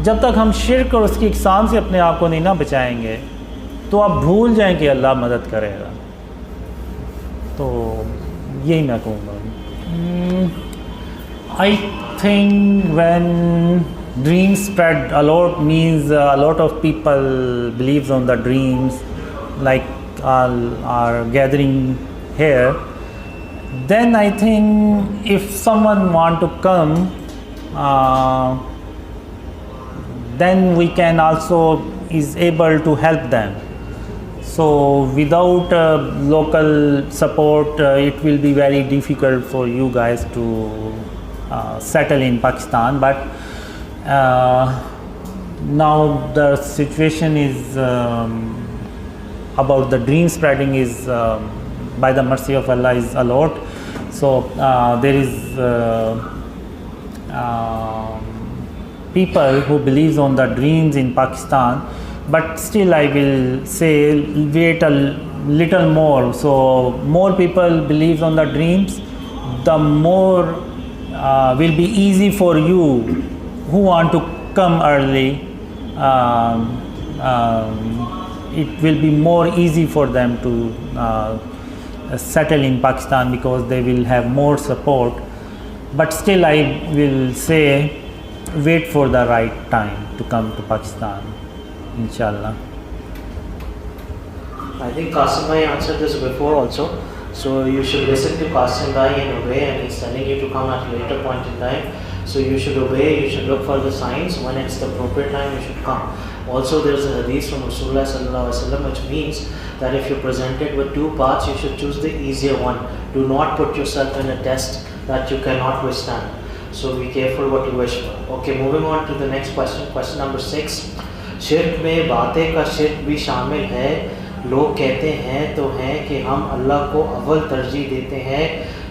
जब तक हम शिर्क और उसकी इकसाम से अपने आप को नहीं ना बचाएंगे तो आप भूल जाएं कि अल्लाह मदद करेगा। तो यही मैं कहूँगा। I think when dreams spread a lot means a lot of people believes on the dreams, like all are gathering here. Then I think if someone want to come, then we can also is able to help them. So without local support, it will be very difficult for you guys to settle in Pakistan. But now the situation is about the dream spreading is by the mercy of Allah is a lot. So there is people who believes on the dreams in Pakistan, but still I will say wait a little more. So more people believes on the dreams, the more will be easy for you who want to come early. It will be more easy for them to settle in Pakistan because they will have more support. But still I will say wait for the right time to come to Pakistan, inshallah. I think Qasim bhai answered this before also. So you should listen to Qasim bhai and obey, and he's telling you to come at a later point in time. So you should obey, you should look for the signs. When it's the appropriate time, you should come. Also, there is a hadith from Rasulullah sallallahu alaihi wasallam which means that if you're presented with two paths, you should choose the easier one. Do not put yourself in a test that you cannot withstand. So be careful what you wish for. Okay, moving on to the next question. Question number 6. शिर्क में बातें का शिर्क भी शामिल है। लोग कहते हैं तो हैं कि हम अल्लाह को अव्वल तरजीह देते हैं,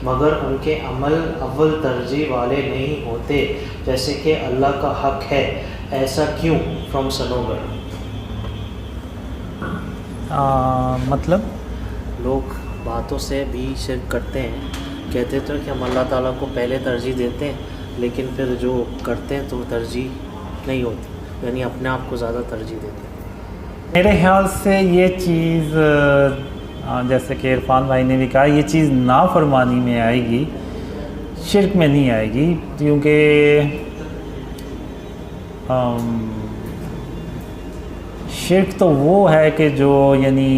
मगर उनके अमल अव्वल तरजीह वाले नहीं होते, जैसे कि अल्लाह का हक है, ऐसा क्यों? फ्रॉम सनोगर। मतलब लोग बातों से भी शिर्क करते हैं, कहते तो कि हम अल्लाह ताला को पहले तरजीह देते हैं, लेकिन फिर जो करते हैं तो तरजीह नहीं होती, यानी अपने आप को ज़्यादा तरजीह देते हैं। मेरे ख्याल से ये चीज़ जैसे कि इरफान भाई ने भी कहा, ये चीज़ नाफरमानी में आएगी, शिर्क में नहीं आएगी, क्योंकि शिर्क तो वो है कि जो यानी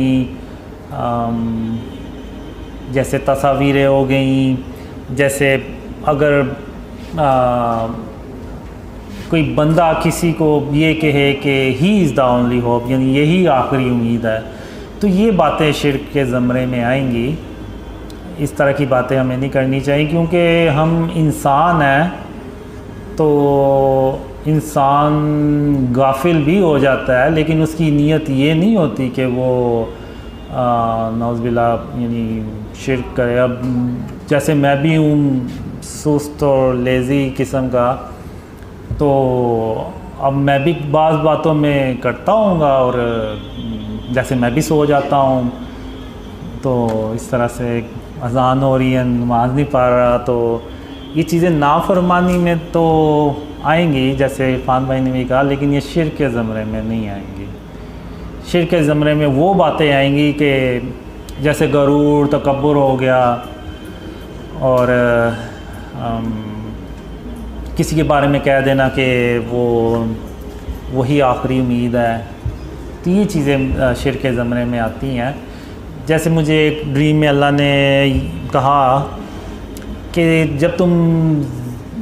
जैसे तस्वीरें हो गई, जैसे अगर कोई बंदा किसी को ये कहे कि he is the only hope, यानी यही आखिरी उम्मीद है, तो ये बातें शिर्क के ज़मरे में आएंगी। इस तरह की बातें हमें नहीं करनी चाहिए, क्योंकि हम इंसान हैं, तो इंसान गाफिल भी हो जाता है, लेकिन उसकी नीयत ये नहीं होती कि वो नौज़बिल्ला यानी शिर्क करे। अब जैसे मैं भी हूँ सुस्त और लेज़ी किस्म का, तो अब मैं भी बाज़ बातों में करता हूँगा, और जैसे मैं भी सो जाता हूँ, तो इस तरह से अज़ान हो रही है, नमाज़ नहीं पढ़ रहा, तो ये चीज़ें नाफरमानी में तो आएंगी, जैसे इरफान भाई ने भी कहा, लेकिन ये शिर्क के ज़मरे में नहीं आएंगी। शिर्क के ज़मरे में वो बातें आएंगी कि जैसे गरूर, तकब्बुर हो गया, और किसी के बारे में कह देना कि वो वही आखिरी उम्मीद है, तो ये चीज़ें शिर्क के ज़मरे में आती हैं। जैसे मुझे एक ड्रीम में अल्लाह ने कहा कि जब तुम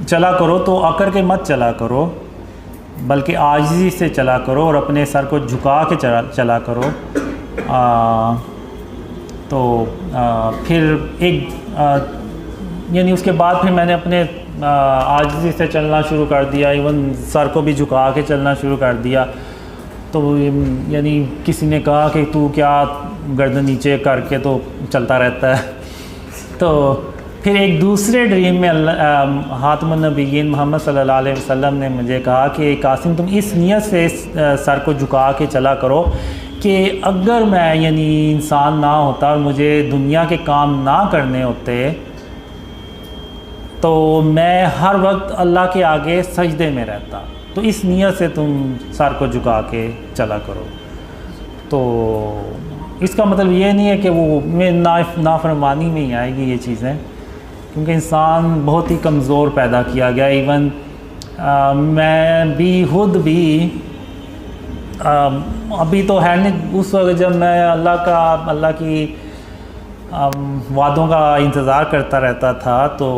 चला करो तो आकर के मत चला करो, बल्कि आजिज़ी से चला करो और अपने सर को झुका के चला करो। फिर यानी उसके बाद फिर मैंने अपने आजिज़ी से चलना शुरू कर दिया, इवन सर को भी झुका के चलना शुरू कर दिया। तो यानी किसी ने कहा कि तू क्या गर्दन नीचे करके तो चलता रहता है। तो फिर एक दूसरे ड्रीम में हातमुन नबिय्यीन मोहम्मद सल्लल्लाहु अलैहि वसल्लम ने मुझे कहा कि कासिम तुम इस नियत से सर को झुका के चला करो कि अगर मैं यानी इंसान ना होता और मुझे दुनिया के काम ना करने होते, तो मैं हर वक्त अल्लाह के आगे सजदे में रहता। तो इस नियत से तुम सर को झुका के चला करो। तो इसका मतलब ये नहीं है कि वो में नाफरमानी में ही आएगी ये चीज़ें, क्योंकि इंसान बहुत ही कमज़ोर पैदा किया गया। इवन मैं भी खुद भी अभी तो है नहीं, उस वक्त जब मैं अल्लाह की वादों का इंतज़ार करता रहता था तो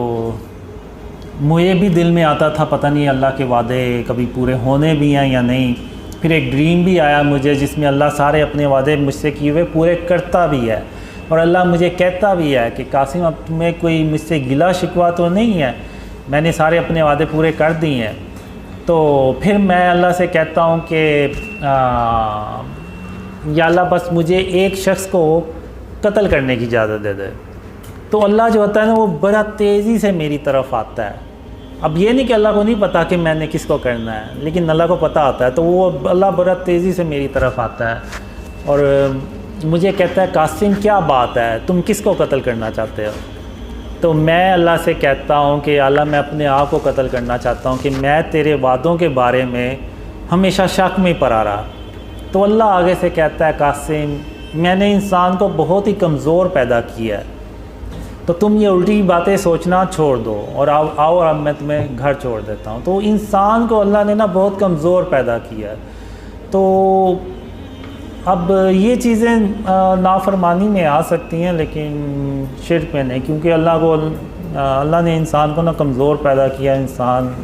मुझे भी दिल में आता था पता नहीं अल्लाह के वादे कभी पूरे होने भी हैं या नहीं। फिर एक ड्रीम भी आया मुझे जिसमें अल्लाह सारे अपने वादे मुझसे किए हुए पूरे करता भी है, और अल्लाह मुझे कहता भी है कि कासिम अब तुम्हें कोई मुझसे गिला शिकवा तो नहीं है, मैंने सारे अपने वादे पूरे कर दिए हैं। तो फिर मैं अल्लाह से कहता हूँ कि या अल्लाह बस मुझे एक शख्स को कत्ल करने की इजाज़त दे दे। तो अल्लाह जो होता है ना वो बड़ा तेज़ी से मेरी तरफ आता है। अब ये नहीं कि अल्लाह को नहीं पता कि मैंने किसको करना है, लेकिन अल्लाह को पता होता है, तो वो अल्लाह बड़ा तेज़ी से मेरी तरफ आता है और मुझे कहता है कासिम क्या बात है, तुम किसको कत्ल करना चाहते हो? तो मैं अल्लाह से कहता हूँ कि अल्लाह मैं अपने आप को कत्ल करना चाहता हूँ कि मैं तेरे वादों के बारे में हमेशा शक में पड़ा रहा। तो अल्लाह आगे से कहता है कासिम मैंने इंसान को बहुत ही कमज़ोर पैदा किया है, तो तुम ये उल्टी बातें सोचना छोड़ दो और आओ अब मैं तुम्हें घर छोड़ देता हूँ। तो इंसान को अल्लाह ने ना बहुत कमज़ोर पैदा किया है। तो अब ये चीज़ें नाफरमानी में आ सकती हैं लेकिन शिर्क में नहीं, क्योंकि अल्लाह ने इंसान को ना कमज़ोर पैदा किया, इंसान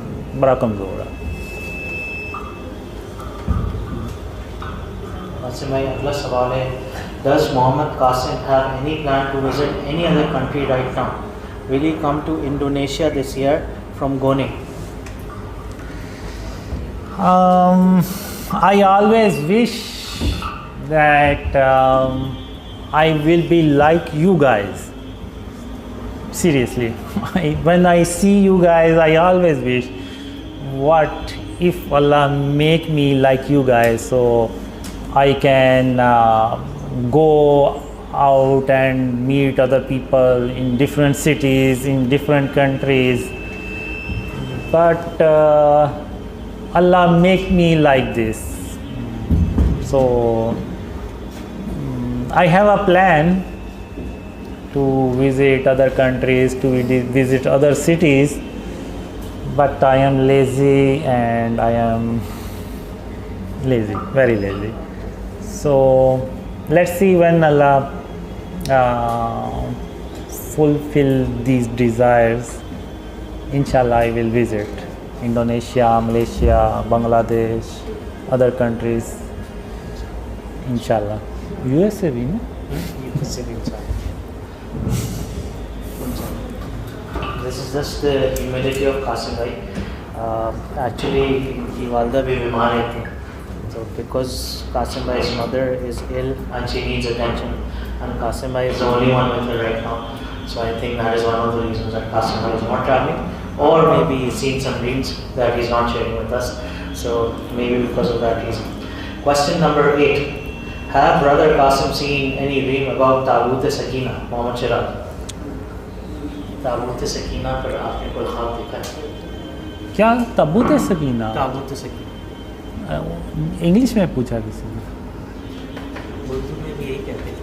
बड़ा कमज़ोर है। अच्छा भाई अगला सवाल है, Does Mohammed Qasim have any plan to visit any other country right now? Will he come to Indonesia this year from Goni? I always wish that I will be like you guys. Seriously, when I see you guys, I always wish, what if Allah make me like you guys, so I can go out and meet other people in different cities, in different countries. But Allah make me like this. So I have a plan to visit other countries, to visit other cities, but I am lazy and I am lazy, very lazy. So let's see when Allah fulfill these desires. Inshallah I will visit Indonesia, Malaysia, Bangladesh, other countries. Inshallah. USA भी ना? This is just the humility of Qasim bhai. Actually की वालदा भी बीमार थी, so because Qasim bhai's mother is ill and she needs attention, and Qasim bhai is the only one with her right now. So I think that is one of the reasons that Qasim bhai is not traveling, or maybe he's seen some dreams that he's not sharing with us. So maybe because of that reason. Question number 8. Have brother Qasim seen any dream about Tabut Sakina, Mohammed Shiraz? Tabut Sakina पर आपने कोई ख्वाब देखा है? क्या ताबूत सकीना? ताबूत Sakina English में पूछा किसी ने? उर्दू में भी यही कहते हैं।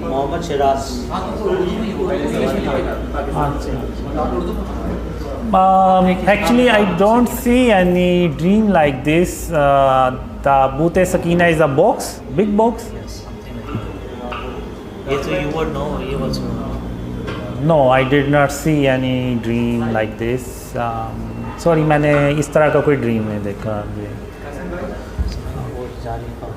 Mohammad Siraj. Actually, I don't see any dream like this. Tabut Sakina is a box, big box. Yes, something like that. ये तो you would know, ये also know. No, I did not see any dream like this. Sorry, मैंने इस तरह का कोई dream नहीं देखा अभी। वो जाने का